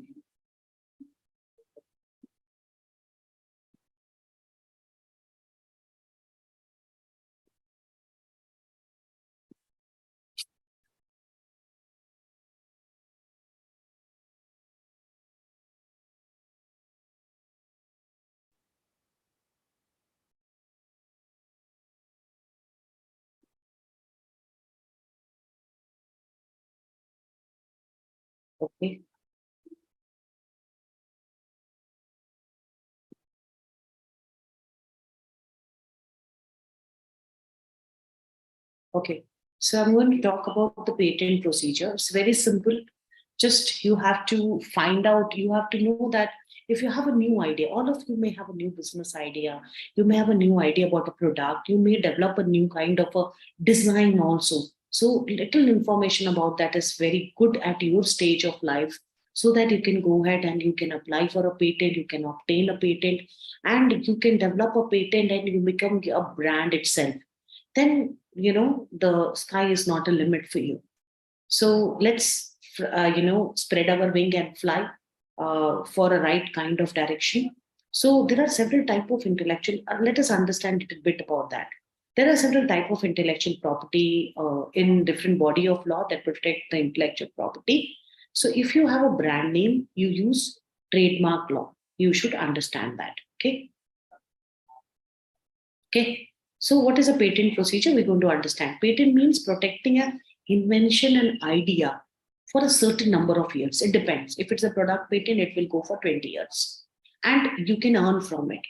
[SPEAKER 2] okay, okay. So I'm going to talk about the patent procedure. It's very simple. Just you have to find out, you have to know that if you have a new idea, all of you may have a new business idea, you may have a new idea about a product, you may develop a new kind of a design also. So little information about that is very good at your stage of life, so that you can go ahead and you can apply for a patent, you can obtain a patent, and you can develop a patent and you become a brand itself. Then the sky is not a limit for you. So let's spread our wing and fly for a right kind of direction. So there are several type of intellectual. Let us understand a little bit about that. There are several type of intellectual property in different body of law that protect the intellectual property. So if you have a brand name, you use trademark law. You should understand that. Okay. Okay. So what is a patent procedure? We're going to understand. Patent means protecting an invention and idea for a certain number of years. It depends. If it's a product patent, it will go for 20 years. And you can earn from it.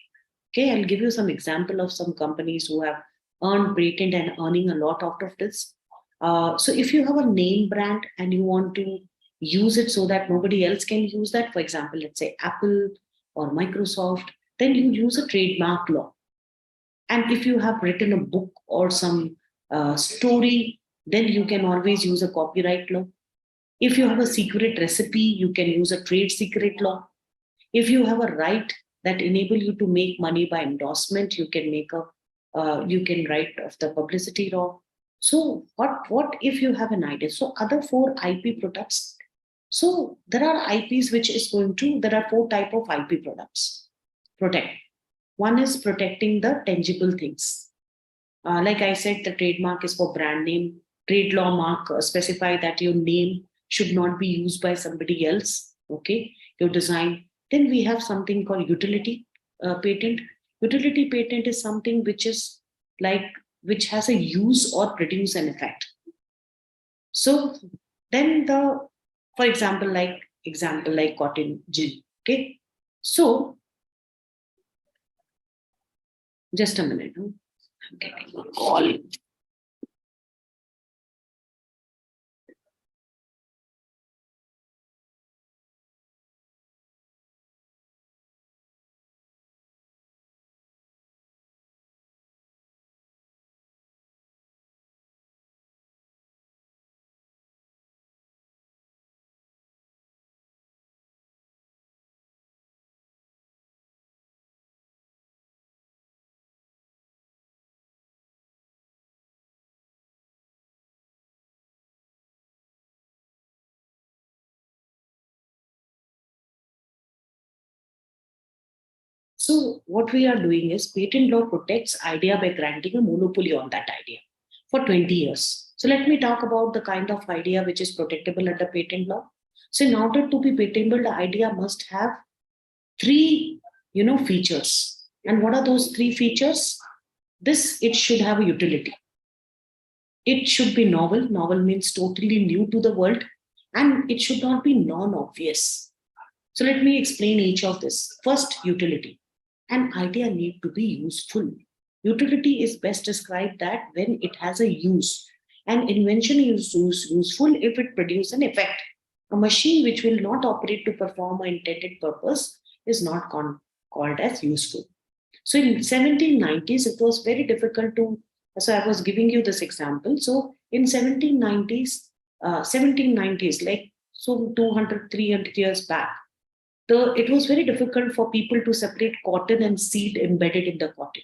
[SPEAKER 2] Okay, I'll give you some example of some companies who have earned patent and earning a lot out of this. So if you have a name brand and you want to use it so that nobody else can use that, for example, let's say Apple or Microsoft, then you use a trademark law. And if you have written a book or some story, then you can always use a copyright law. If you have a secret recipe, you can use a trade secret law. If you have a right that enable you to make money by endorsement, you can make a you can write of the publicity law. So what if you have an idea? So other four IP products. So there are IPs which is going to, there are four type of IP products protect. One is protecting the tangible things. Like I said, the trademark is for brand name. Trade law mark specify that your name should not be used by somebody else. Okay, your design. Then we have something called utility. patent? Utility patent is something which is like, which has a use or produce an effect. So then for example like cotton gin. Okay. So just a minute. I'm getting a call. So what we are doing is patent law protects idea by granting a monopoly on that idea for 20 years. So let me talk about the kind of idea which is protectable under patent law. So in order to be patentable, the idea must have three, features. And what are those three features? This, it should have a utility. It should be novel. Novel means totally new to the world, and it should not be non-obvious. So let me explain each of this. First, utility. An idea need to be useful. Utility is best described that when it has a use. An invention is useful if it produces an effect. A machine which will not operate to perform an intended purpose is not called as useful. So in 1790s, it was very difficult to. So I was giving you this example. So in 1790s, like so 200, 300 years back, it was very difficult for people to separate cotton and seed embedded in the cotton.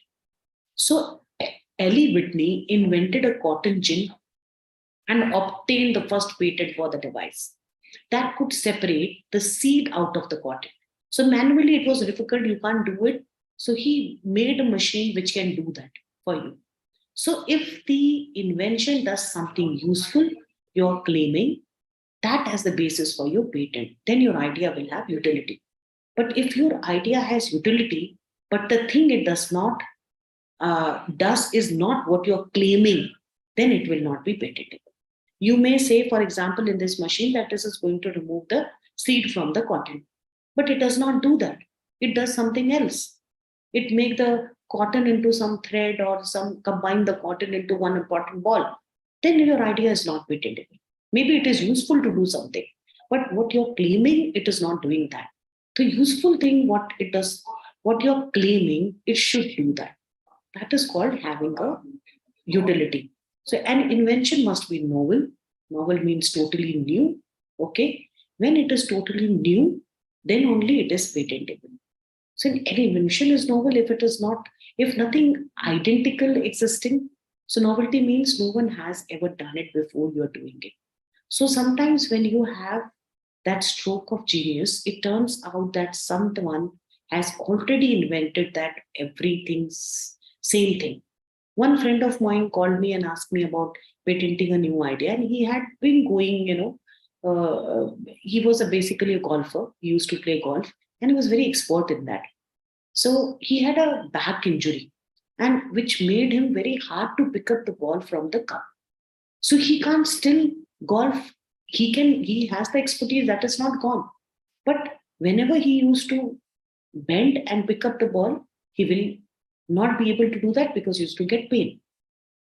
[SPEAKER 2] So Ellie Whitney invented a cotton gin and obtained the first patent for the device that could separate the seed out of the cotton. So manually it was difficult, you can't do it. So he made a machine which can do that for you. So if the invention does something useful, you're claiming that as the basis for your patent, then your idea will have utility. But if your idea has utility, but the thing it does is not what you're claiming, then it will not be patentable. You may say, for example, in this machine that this is going to remove the seed from the cotton, but it does not do that. It does something else. It make the cotton into some thread or some combine the cotton into one important ball. Then your idea is not patentable. Maybe it is useful to do something, but what you're claiming, it is not doing that. The useful thing, what it does, what you're claiming, it should do that. That is called having a utility. So an invention must be novel. Novel means totally new. Okay. When it is totally new, then only it is patentable. So an invention is novel if it is not, if nothing identical existing. So novelty means no one has ever done it before you're doing it. So sometimes when you have that stroke of genius, it turns out that someone has already invented that everything's same thing. One friend of mine called me and asked me about patenting a new idea, and he had been going, he was basically a golfer. He used to play golf, and he was very expert in that. So he had a back injury, and which made him very hard to pick up the ball from the cup. So he can't still golf. He has the expertise that is not gone. But whenever he used to bend and pick up the ball, he will not be able to do that because he used to get pain.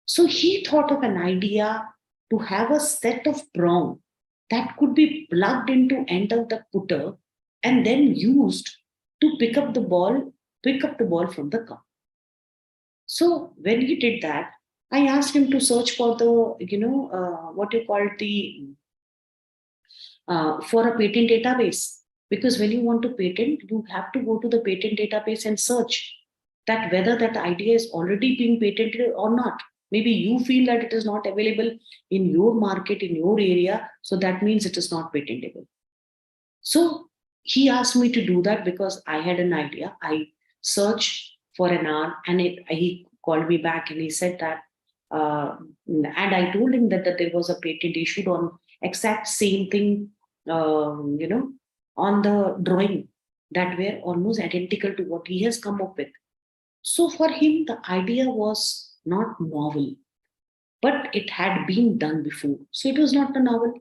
[SPEAKER 2] So he thought of an idea to have a set of prong that could be plugged into end of the putter and then used to pick up the ball from the cup. So when he did that, I asked him to search for the, what you call for a patent database. Because when you want to patent, you have to go to the patent database and search that whether that idea is already being patented or not. Maybe you feel that it is not available in your market, in your area, so that means it is not patentable. So he asked me to do that because I had an idea. I searched for an hour and he called me back and he said that, and I told him that there was a patent issued on exact same thing, on the drawing. that were almost identical to what he has come up with. So for him, the idea was not novel, but it had been done before. So it was not a novel.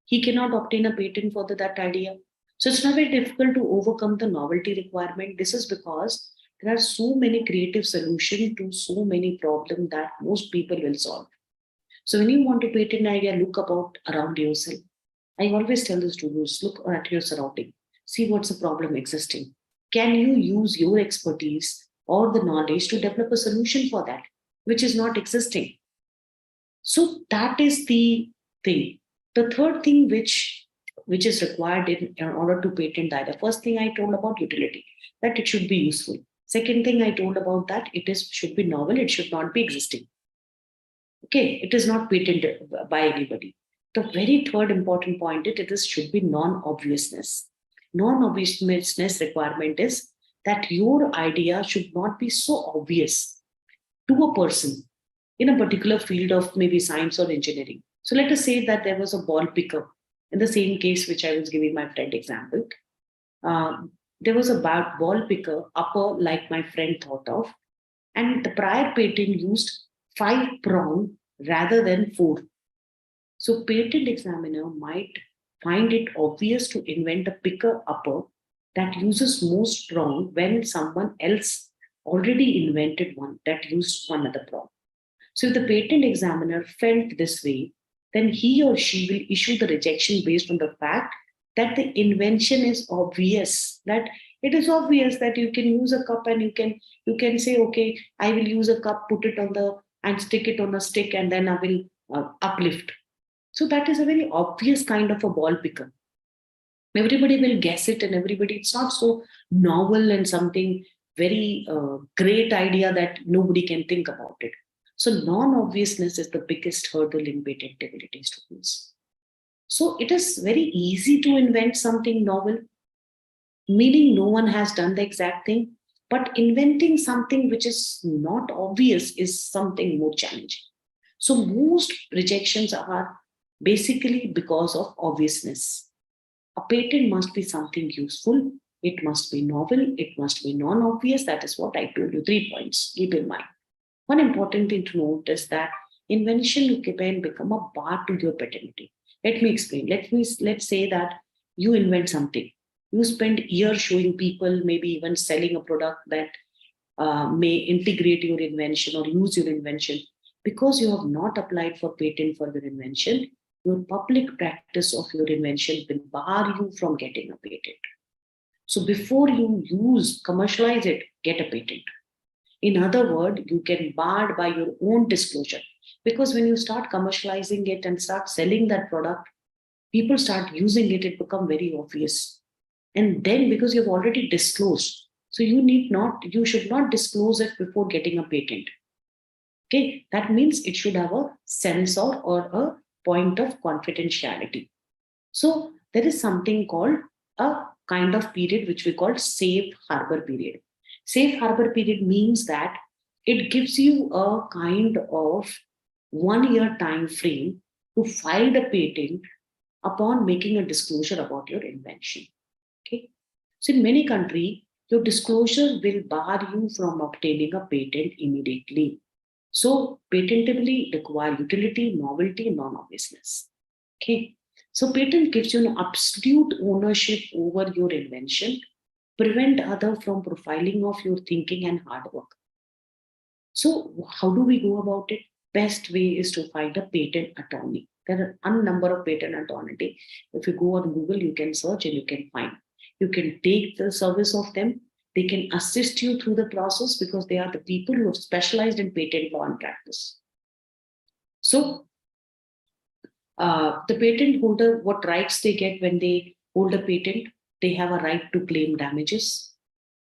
[SPEAKER 2] He cannot obtain a patent for that idea. So it's not very difficult to overcome the novelty requirement. This is because there are so many creative solutions to so many problems that most people will solve. So when you want to patent an idea, look about around yourself. I always tell the students, look at your surrounding, see what's the problem existing. Can you use your expertise or the knowledge to develop a solution for that, which is not existing? So that is the thing. The third thing which is required in order to patent that, the first thing I told about utility, that it should be useful. Second thing I told about that, it is should be novel, it should not be existing. Okay, it is not patented by anybody. The very third important point it is should be non-obviousness. Non-obviousness requirement is that your idea should not be so obvious to a person in a particular field of maybe science or engineering. So let us say that there was a ball picker in the same case which I was giving my friend example. There was a ball picker upper like my friend thought of, and the prior patent used 5 prong rather than 4. So patent examiner might find it obvious to invent a picker upper that uses most prong when someone else already invented one that used one other prong. So if the patent examiner felt this way, then he or she will issue the rejection based on the fact that the invention is obvious, that it is obvious that you can use a cup and you can say, okay, I will use a cup, put it on the and stick it on a stick, and then I will uplift. So that is a very obvious kind of a ball picker. Everybody will guess it, and everybody, it's not so novel and something very great idea that nobody can think about it. So non-obviousness is the biggest hurdle in patentability, students. So it is very easy to invent something novel, meaning no one has done the exact thing, but inventing something which is not obvious is something more challenging. So most rejections are basically because of obviousness. A patent must be something useful, it must be novel, it must be non-obvious. That is what I told you, 3 points. Keep in mind. One important thing to note is that invention can become a bar to your patentability. Let me explain. Let's say that you invent something. You spend years showing people, maybe even selling a product that may integrate your invention or use your invention. Because you have not applied for patent for your invention, your public practice of your invention will bar you from getting a patent. So before you commercialize it, get a patent. In other words, you can barred by your own disclosure. Because when you start commercializing it and start selling that product, people start using it, it becomes very obvious. And then because you've already disclosed, so you should not disclose it before getting a patent. Okay, that means it should have a censor or a point of confidentiality. So there is something called a kind of period which we call safe harbor period. Safe harbor period means that it gives you a kind of 1 year time frame to file the patent upon making a disclosure about your invention. Okay. So in many countries, your disclosure will bar you from obtaining a patent immediately. So patentably require utility, novelty, non-obviousness. Okay. So patent gives you an absolute ownership over your invention, prevent other from profiling of your thinking and hard work. So how do we go about it? Best way is to find a patent attorney. There are a number of patent attorney. If you go on Google, you can search and you can find. You can take the service of them. They can assist you through the process because they are the people who have specialized in patent law and practice. So the patent holder, what rights they get when they hold a patent? They have a right to claim damages.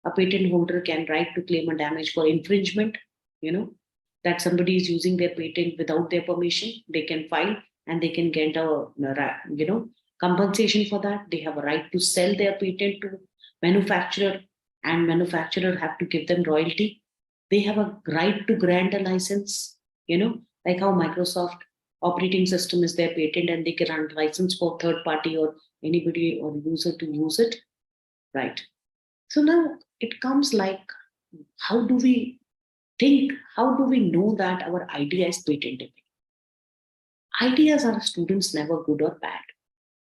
[SPEAKER 2] A patent holder can right to claim a damage for infringement, that somebody is using their patent without their permission. They can file and they can get a compensation for that. They have a right to sell their patent to manufacturer, and manufacturer have to give them royalty. They have a right to grant a license, like how Microsoft operating system is their patent and they can grant license for third party or anybody or user to use it. Right. So now it comes like, how do we think? How do we know that our idea is patentable? Ideas are students never good or bad.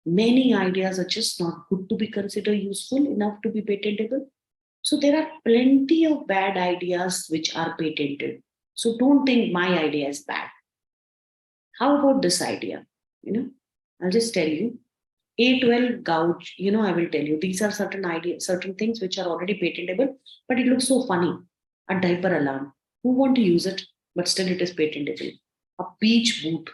[SPEAKER 2] Many ideas are just not good to be considered useful enough to be patentable. So there are plenty of bad ideas which are patented. So don't think my idea is bad. How about this idea? You know, I'll just tell you. A12 gouge, I will tell you, these are certain ideas, certain things which are already patentable, but it looks so funny. A diaper alarm. Who want to use it? But still it is patentable. A beach boot,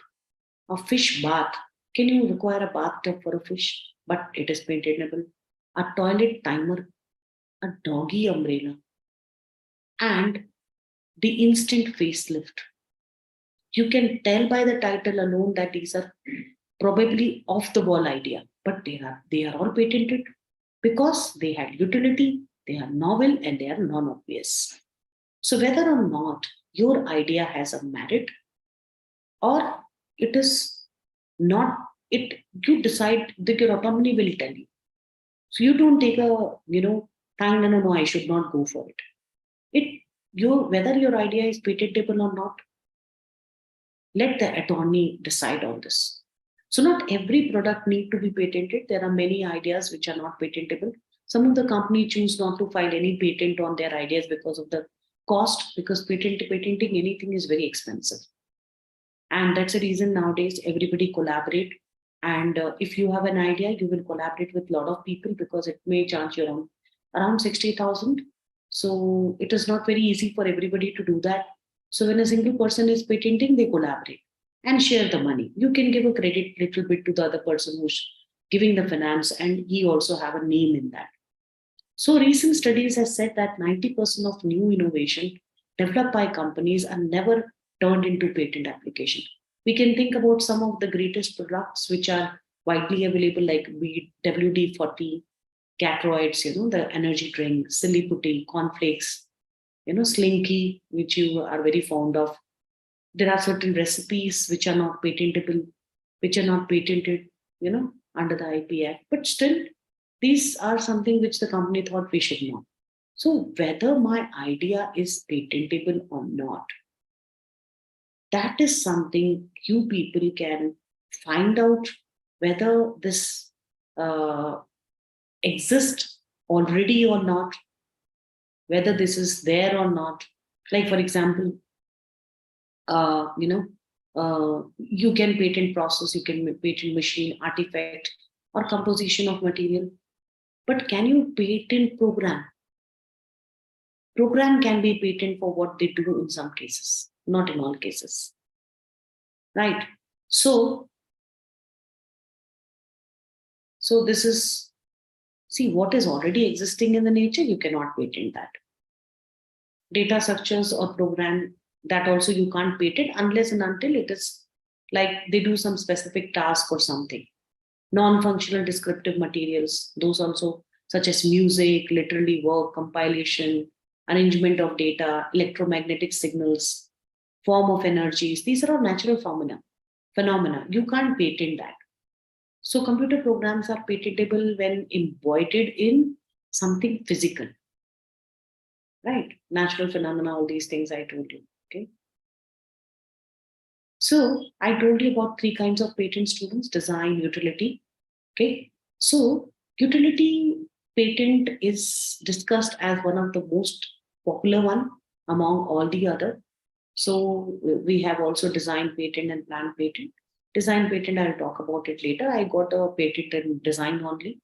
[SPEAKER 2] a fish bath. Can you require a bathtub for a fish? But it is patentable. A toilet timer, a doggy umbrella, and the instant facelift. You can tell by the title alone that these are probably off the wall idea, but they are all patented because they had utility, they are novel, and they are non-obvious. So whether or not your idea has a merit or it is not, it you decide that your autonomy will tell you. So you don't take a thank no, I should not go for it. It your whether your idea is patentable or not, let the attorney decide on this. So not every product need to be patented. There are many ideas which are not patentable. Some of the company choose not to file any patent on their ideas because of the cost, because patenting anything is very expensive. And that's the reason nowadays everybody collaborate. And if you have an idea, you will collaborate with a lot of people because it may charge you around 60,000. So it is not very easy for everybody to do that. So when a single person is patenting, they collaborate and share the money. You can give a credit little bit to the other person who's giving the finance, and he also have a name in that. So recent studies have said that 90% of new innovation developed by companies are never turned into patent application. We can think about some of the greatest products which are widely available, like WD-40, Catroids, the energy drink, Silly Putty, cornflakes, Slinky, which you are very fond of. There are certain recipes which are not patentable, which are not patented, under the IP Act. But still, these are something which the company thought we should know. So whether my idea is patentable or not, that is something you people can find out whether this uh, exists already or not, whether this is there or not. Like for example, you can patent process, you can patent machine, artifact, or composition of material. But can you patent program? Program can be patent for what they do in some cases, not in all cases. Right. So, so this is, see, what is already existing in the nature, you cannot patent that. Data structures or program, that also you can't patent unless and until it is like they do some specific task or something. Non-functional descriptive materials, those also, such as music, literary work, compilation, arrangement of data, electromagnetic signals, form of energies. These are all natural phenomena. You can't patent that. So computer programs are patentable when embodied in something physical, right? Natural phenomena, all these things I told you. Okay. So I told you about three kinds of patent students: design, utility. Okay. So utility patent is discussed as one of the most popular one among all the other. So we have also design patent and plan patent. Design patent, I'll talk about it later. I got a patent in design only.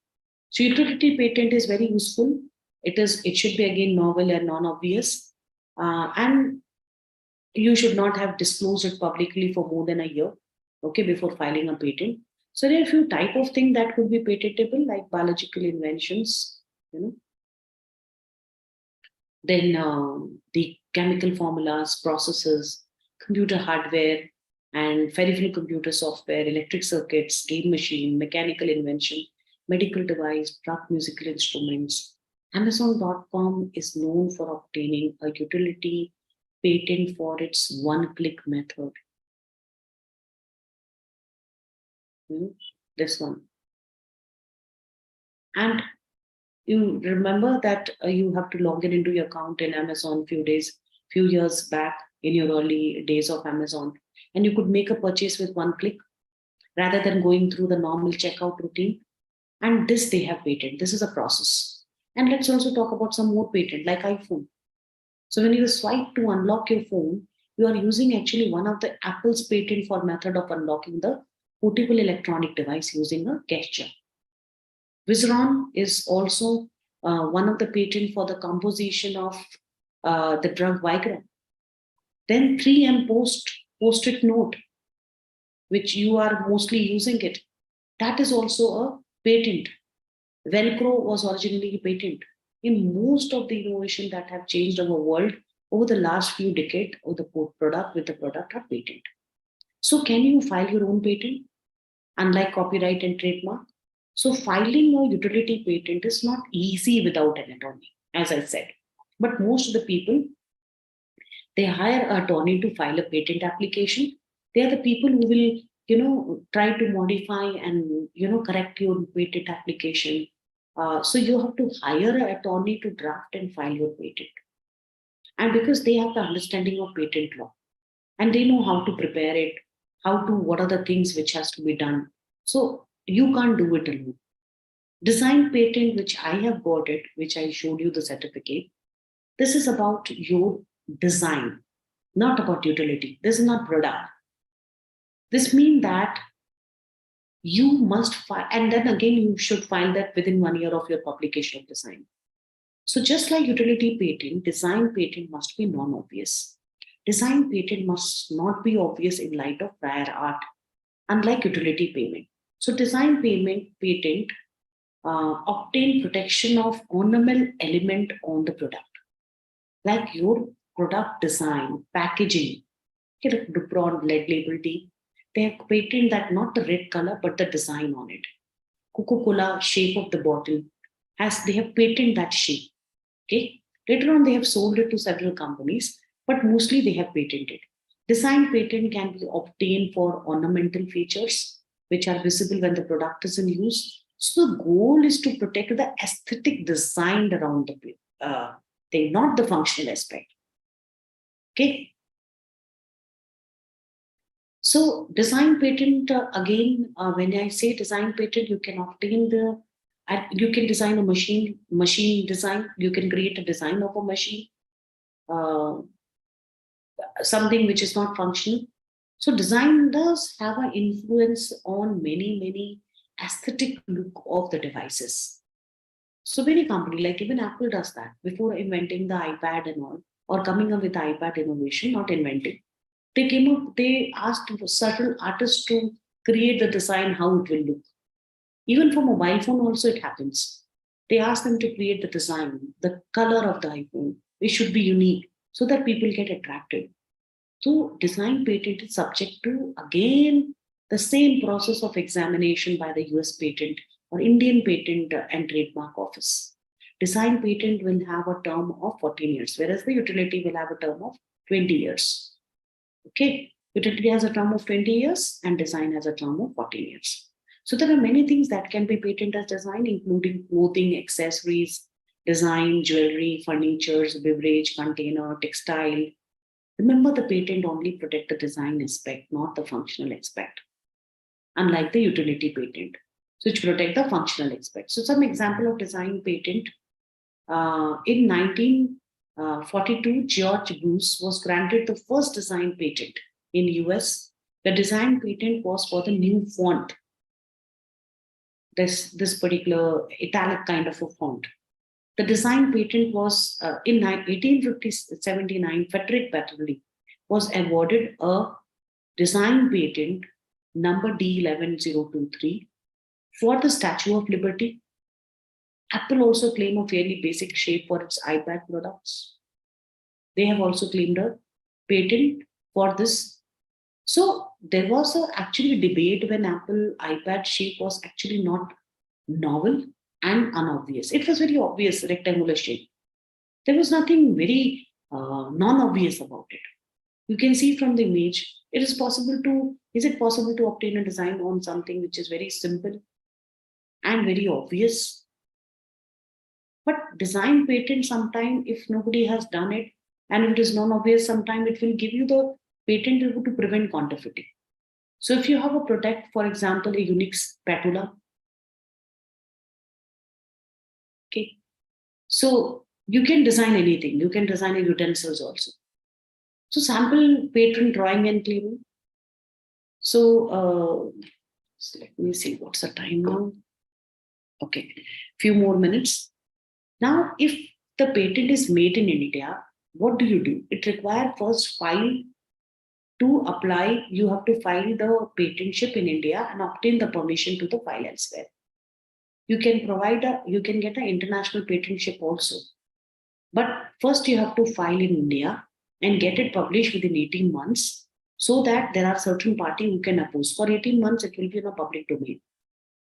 [SPEAKER 2] So utility patent is very useful. It should be again novel and non-obvious. And you should not have disclosed it publicly for more than a year, okay, before filing a patent. So there are a few type of things that could be patentable, like biological inventions, you know, then the chemical formulas, processes, computer hardware, and peripheral computer software, electric circuits, game machine, mechanical invention, medical device, drug musical instruments. Amazon.com is known for obtaining a utility patent for its one-click method. This one. And You remember that you have to log in into your account in Amazon few years back in your early days of Amazon, and you could make a purchase with one click rather than going through the normal checkout routine. And this they have patented. This is a process. And let's also talk about some more patent like iPhone. So when you swipe to unlock your phone, you are using actually one of the Apple's patent for method of unlocking the portable electronic device using a gesture. Visron is also one of the patent for the composition of the drug Viagra. Then 3M post-it note, which you are mostly using it. That is also a patent. Velcro was originally a patent. In most of the innovation that have changed our world over the last few decades, or the product with the product are patent. So can you file your own patent? Unlike copyright and trademark. So filing a utility patent is not easy without an attorney, as I said. But most of the people, they hire an attorney to file a patent application. They are the people who will, try to modify and, correct your patent application. So you have to hire an attorney to draft and file your patent. And because they have the understanding of patent law and they know how to prepare it, what are the things which has to be done. So you can't do it alone. Design patent, which I have got it, which I showed you the certificate. This is about your design, not about utility. This is not product. This means that you must file, and then again, you should file that within 1 year of your publication of design. So just like utility patent, design patent must be non-obvious. Design patent must not be obvious in light of prior art, unlike utility payment. So design payment patent obtain protection of ornamental element on the product, like your product design, packaging. Okay, the DuPont lead label tea, they have patent that not the red color but the design on it. Coca-Cola shape of the bottle has they have patent that shape. Okay, later on they have sold it to several companies, but mostly they have patented. Design patent can be obtained for ornamental features which are visible when the product is in use. So the goal is to protect the aesthetic design around the thing, not the functional aspect. Okay. So design patent again, when I say design patent, you can obtain you can design a machine design. You can create a design of a machine, uh, something which is not functional. So design does have an influence on many aesthetic look of the devices. So many company, like even Apple does that before inventing the iPad and all, or coming up with the iPad innovation, not inventing. They asked certain artists to create the design, how it will look. Even for mobile phone also it happens. They ask them to create the design, the color of the iPhone. It should be unique so that people get attracted. So design patent is subject to again the same process of examination by the US patent or Indian patent and trademark office. Design patent will have a term of 14 years, whereas the utility will have a term of 20 years. Okay, utility has a term of 20 years and design has a term of 14 years. So there are many things that can be patented as design, including clothing, accessories, design, jewelry, furnitures, beverage, container, textile. Remember, the patent only protect the design aspect, not the functional aspect, unlike the utility patent, which protect the functional aspect. So some example of design patent, in 1942, George Bruce was granted the first design patent in US. The design patent was for the new font, this particular italic kind of a font. The design patent was in 1879, Frederick Batterley was awarded a design patent number D11023 for the Statue of Liberty. Apple also claimed a fairly basic shape for its iPad products. They have also claimed a patent for this. So there was actually a debate when Apple iPad shape was actually not novel and unobvious. It was very obvious rectangular shape. There was nothing very non-obvious about it. You can see from the image, is it possible to obtain a design on something which is very simple and very obvious? But design patent sometime, if nobody has done it and it is non-obvious, sometime it will give you the patent to prevent counterfeiting. So if you have a product, for example, a unique spatula, okay, so you can design anything. You can design a utensils also. So sample patent drawing and claiming. So let me see what's the time now. Okay, few more minutes. Now, if the patent is made in India, what do? It requires first file to apply. You have to file the patentship in India and obtain the permission to the file elsewhere. You can you can get an international patentship also. But first you have to file in India and get it published within 18 months so that there are certain party who can oppose. For 18 months, it will be in a public domain.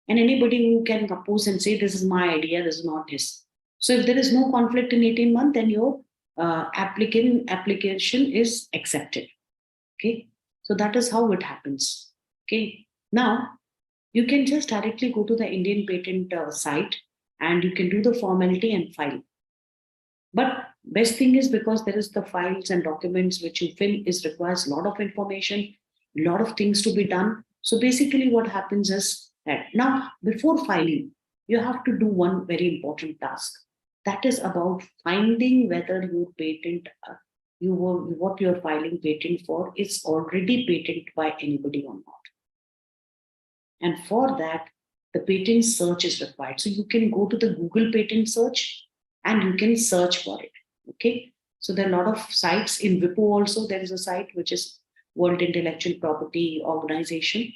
[SPEAKER 2] And anybody who can oppose and say, this is my idea, this is not his. So if there is no conflict in 18 months, then your application is accepted. Okay. So that is how it happens. Okay. Now, you can just directly go to the Indian patent site and you can do the formality and file. But best thing is because there is the files and documents which you fill is requires a lot of information, a lot of things to be done. So basically what happens is that now before filing, you have to do one very important task. That is about finding whether your patent, what you're filing patent for is already patented by anybody or not. And for that, the patent search is required. So you can go to the Google patent search and you can search for it. Okay. So there are a lot of sites in WIPO also. There is a site which is World Intellectual Property Organization.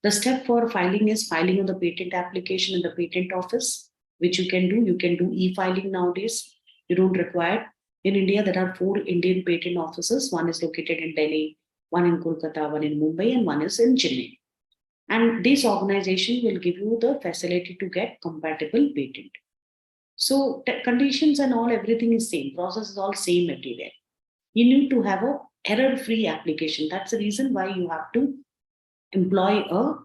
[SPEAKER 2] The step for filing is filing of the patent application in the patent office, which you can do. You can do e-filing nowadays. You don't require. In India, there are 4 Indian patent offices. One is located in Delhi, one in Kolkata, one in Mumbai, and one is in Chennai. And this organization will give you the facility to get compatible patent. So conditions and all, everything is same. Process is all same everywhere. You need to have a error-free application. That's the reason why you have to employ a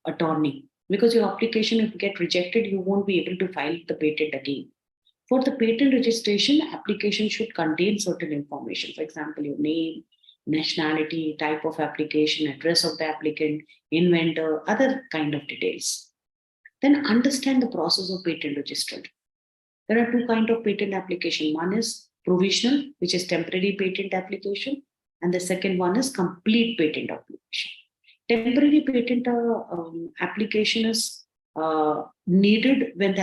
[SPEAKER 2] attorney, because your application, if you get rejected, you won't be able to file the patent again. For the patent registration, application should contain certain information. For example, your name, nationality, type of application, address of the applicant, inventor, other kind of details. Then understand the process of patent registration. There are 2 kinds of patent application. One is provisional, which is temporary patent application, and the second one is complete patent application. Temporary patent application is needed when the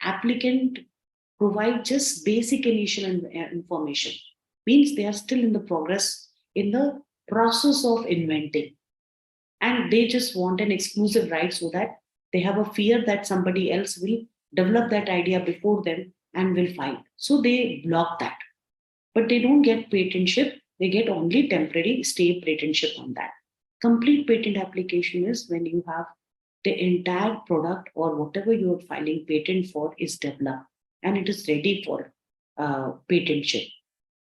[SPEAKER 2] applicant provide just basic initial information. Means they are still in the process of inventing, and they just want an exclusive right so that they have a fear that somebody else will develop that idea before them and will file. So they block that, but they don't get patentship. They get only temporary stay patentship on that. Complete patent application is when you have the entire product or whatever you are filing patent for is developed and it is ready for patentship.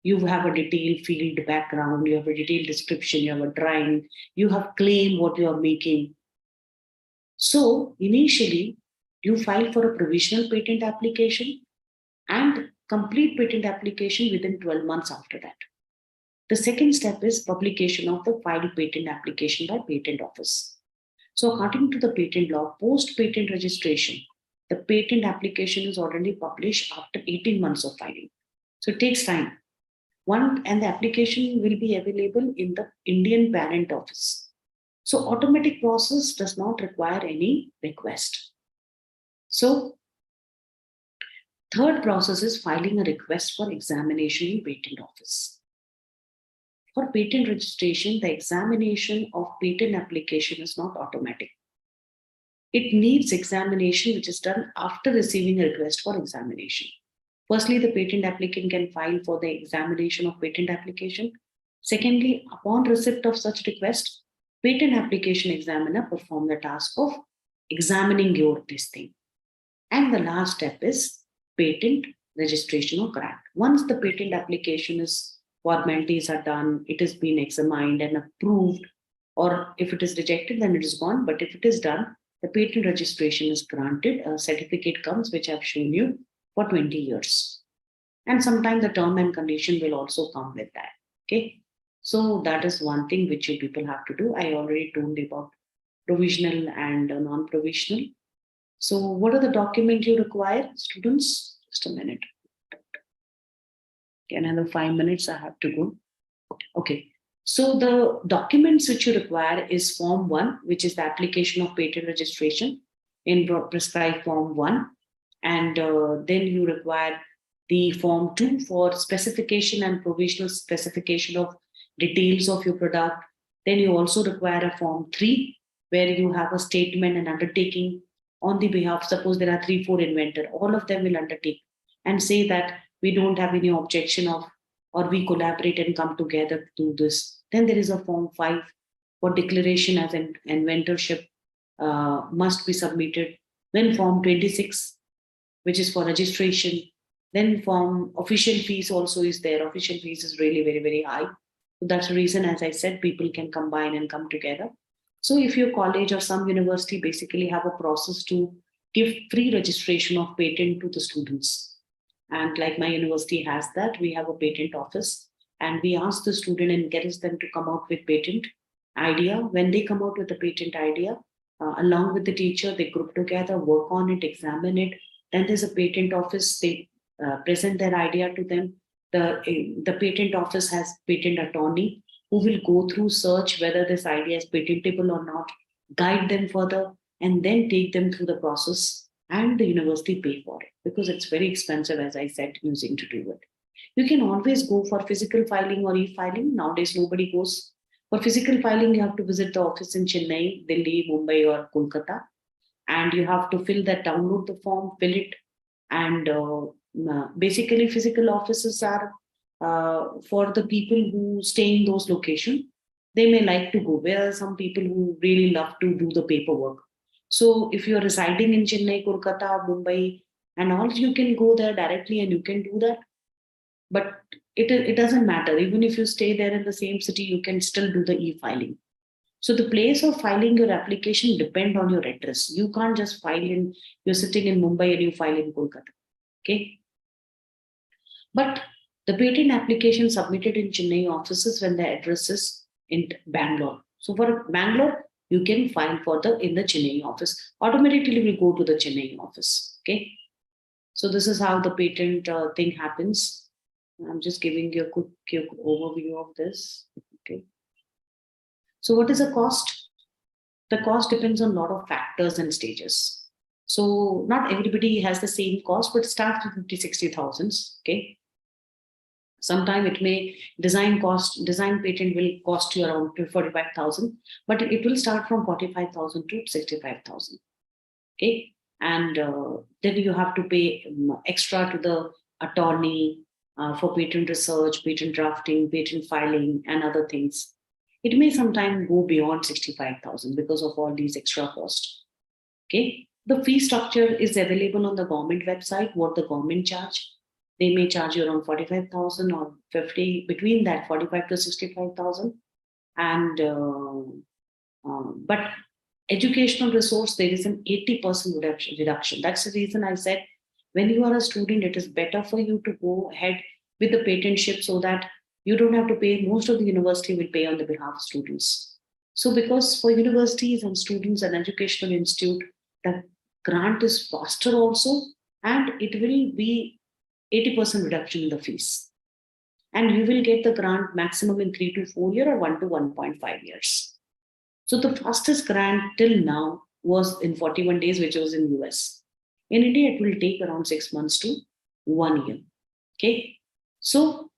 [SPEAKER 2] You have a detailed field background, you have a detailed description, you have a drawing, you have claim what you are making. So initially, you file for a provisional patent application and complete patent application within 12 months after that. The second step is publication of the filed patent application by patent office. So according to the patent law, post-patent registration, the patent application is already published after 18 months of filing. So it takes time. And the application will be available in the Indian parent office. So automatic process does not require any request. So third process is filing a request for examination in patent office. For patent registration, the examination of patent application is not automatic. It needs examination which is done after receiving a request for examination. Firstly, the patent applicant can file for the examination of patent application. Secondly, upon receipt of such request, patent application examiner perform the task of examining this thing. And the last step is patent registration or grant. Once the patent application is formalities are done, it has been examined and approved, or if it is rejected, then it is gone. But if it is done, the patent registration is granted. A certificate comes, which I've shown you, for 20 years. And sometimes the term and condition will also come with that. Okay. So that is one thing which you people have to do. I already told you about provisional and non-provisional. So what are the documents you require, students? Just a minute. Okay, another 5 minutes I have to go. Okay. So the documents which you require is Form 1, which is the application of patent registration in prescribed Form 1. And then you require the Form 2 for specification and provisional specification of details of your product. Then you also require a Form 3, where you have a statement and undertaking on the behalf. Suppose there are 3, 4 inventors, all of them will undertake and say that we don't have any objection of, or we collaborate and come together to do this. Then there is a Form 5 for declaration as an inventorship must be submitted. Then Form 26, which is for registration. Then Form official fees also is there. Official fees is really very, very high. So that's the reason, as I said, people can combine and come together. So if your college or some university basically have a process to give free registration of patent to the students. And like my university has that, we have a patent office and we ask the student and encourage them to come out with patent idea. When they come out with the patent idea, along with the teacher, they group together, work on it, examine it. Then there's a patent office, they present their idea to them. The patent office has patent attorney who will go through, search whether this idea is patentable or not, guide them further, and then take them through the process, and the university pay for it because it's very expensive, as I said, using to do it. You can always go for physical filing or e-filing. Nowadays, nobody goes for physical filing. You have to visit the office in Chennai, Delhi, Mumbai, or Kolkata, and you have to download the form, fill it, and basically physical offices are for the people who stay in those locations. They may like to go, whereas some people who really love to do the paperwork. So if you're residing in Chennai, Kolkata, Mumbai, and all, you can go there directly and you can do that. But it doesn't matter. Even if you stay there in the same city, you can still do the e-filing. So the place of filing your application depend on your address. You can't just file in, you're sitting in Mumbai and you file in Kolkata. Okay. But the patent application submitted in Chennai offices when the address is in Bangalore. So for Bangalore, you can file for in the Chennai office. Automatically will go to the Chennai office. Okay. So this is how the patent thing happens. I'm just giving you a quick overview of this. Okay. So what is the cost? The cost depends on a lot of factors and stages. So not everybody has the same cost, but it starts with 50,000-60,000. Okay. Sometime it may design patent will cost you around 45,000, but it will start from 45,000 to 65,000. Okay. And then you have to pay extra to the attorney for patent research, patent drafting, patent filing, and other things. It may sometimes go beyond 65,000 because of all these extra costs. Okay. The fee structure is available on the government website, what the government charge. They may charge you around 45,000 or 50, between that 45 to 65,000. And but educational resource, there is an 80% reduction. That's the reason I said, when you are a student, it is better for you to go ahead with the patentship so that you don't have to pay. Most of the university will pay on the behalf of students. So because for universities and students and educational institute, the grant is faster also, and it will be 80% reduction in the fees. And you will get the grant maximum in 3 to 4 years or 1 to 1.5 years. So the fastest grant till now was in 41 days, which was in US. In India, it will take around 6 months to 1 year. Okay. So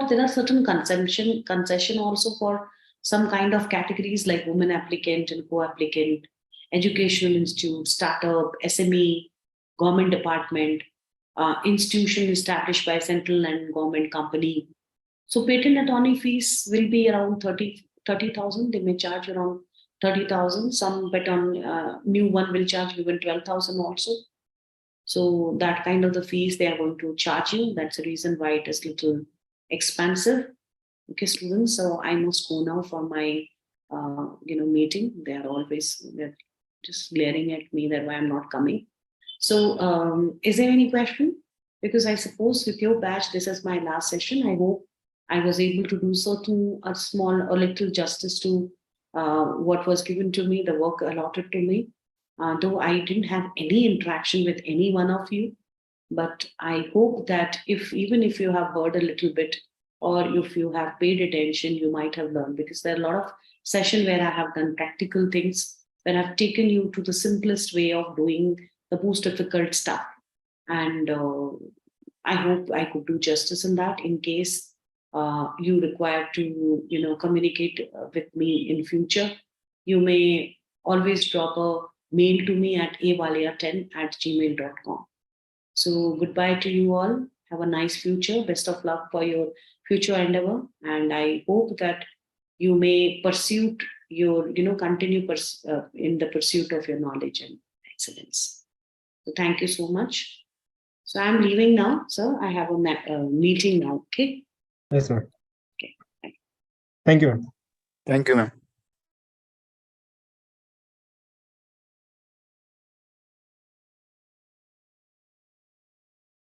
[SPEAKER 2] there are certain concession also for some kind of categories like women applicant and co-applicant, educational institute, startup, SME, government department, institution established by central and government company. So patent attorney fees will be around 30,000. They may charge around 30,000. Some new one will charge even 12,000 also. So that kind of the fees they are going to charge you. That's the reason why it is little expensive. Okay, students. So I must go now for my meeting. They're just glaring at me that why I'm not coming. So, is there any question? Because I suppose with your batch, this is my last session. I hope I was able to do a little justice to what was given to me, the work allotted to me. Though I didn't have any interaction with any one of you, but I hope that even if you have heard a little bit, or if you have paid attention, you might have learned, because there are a lot of sessions where I have done practical things, where I've taken you to the simplest way of doing the most difficult stuff. And I hope I could do justice in that. In case you require to, communicate with me in future, you may always drop a mail to me at awalia10@gmail.com. So goodbye to you all. Have a nice future. Best of luck for your future endeavor. And I hope that you may continue in the pursuit of your knowledge and excellence. So thank you so much. So I'm leaving now, sir. I have a meeting now. Okay.
[SPEAKER 3] Yes, ma'am.
[SPEAKER 2] Okay.
[SPEAKER 3] Thank you, ma'am.
[SPEAKER 4] Thank you, ma'am.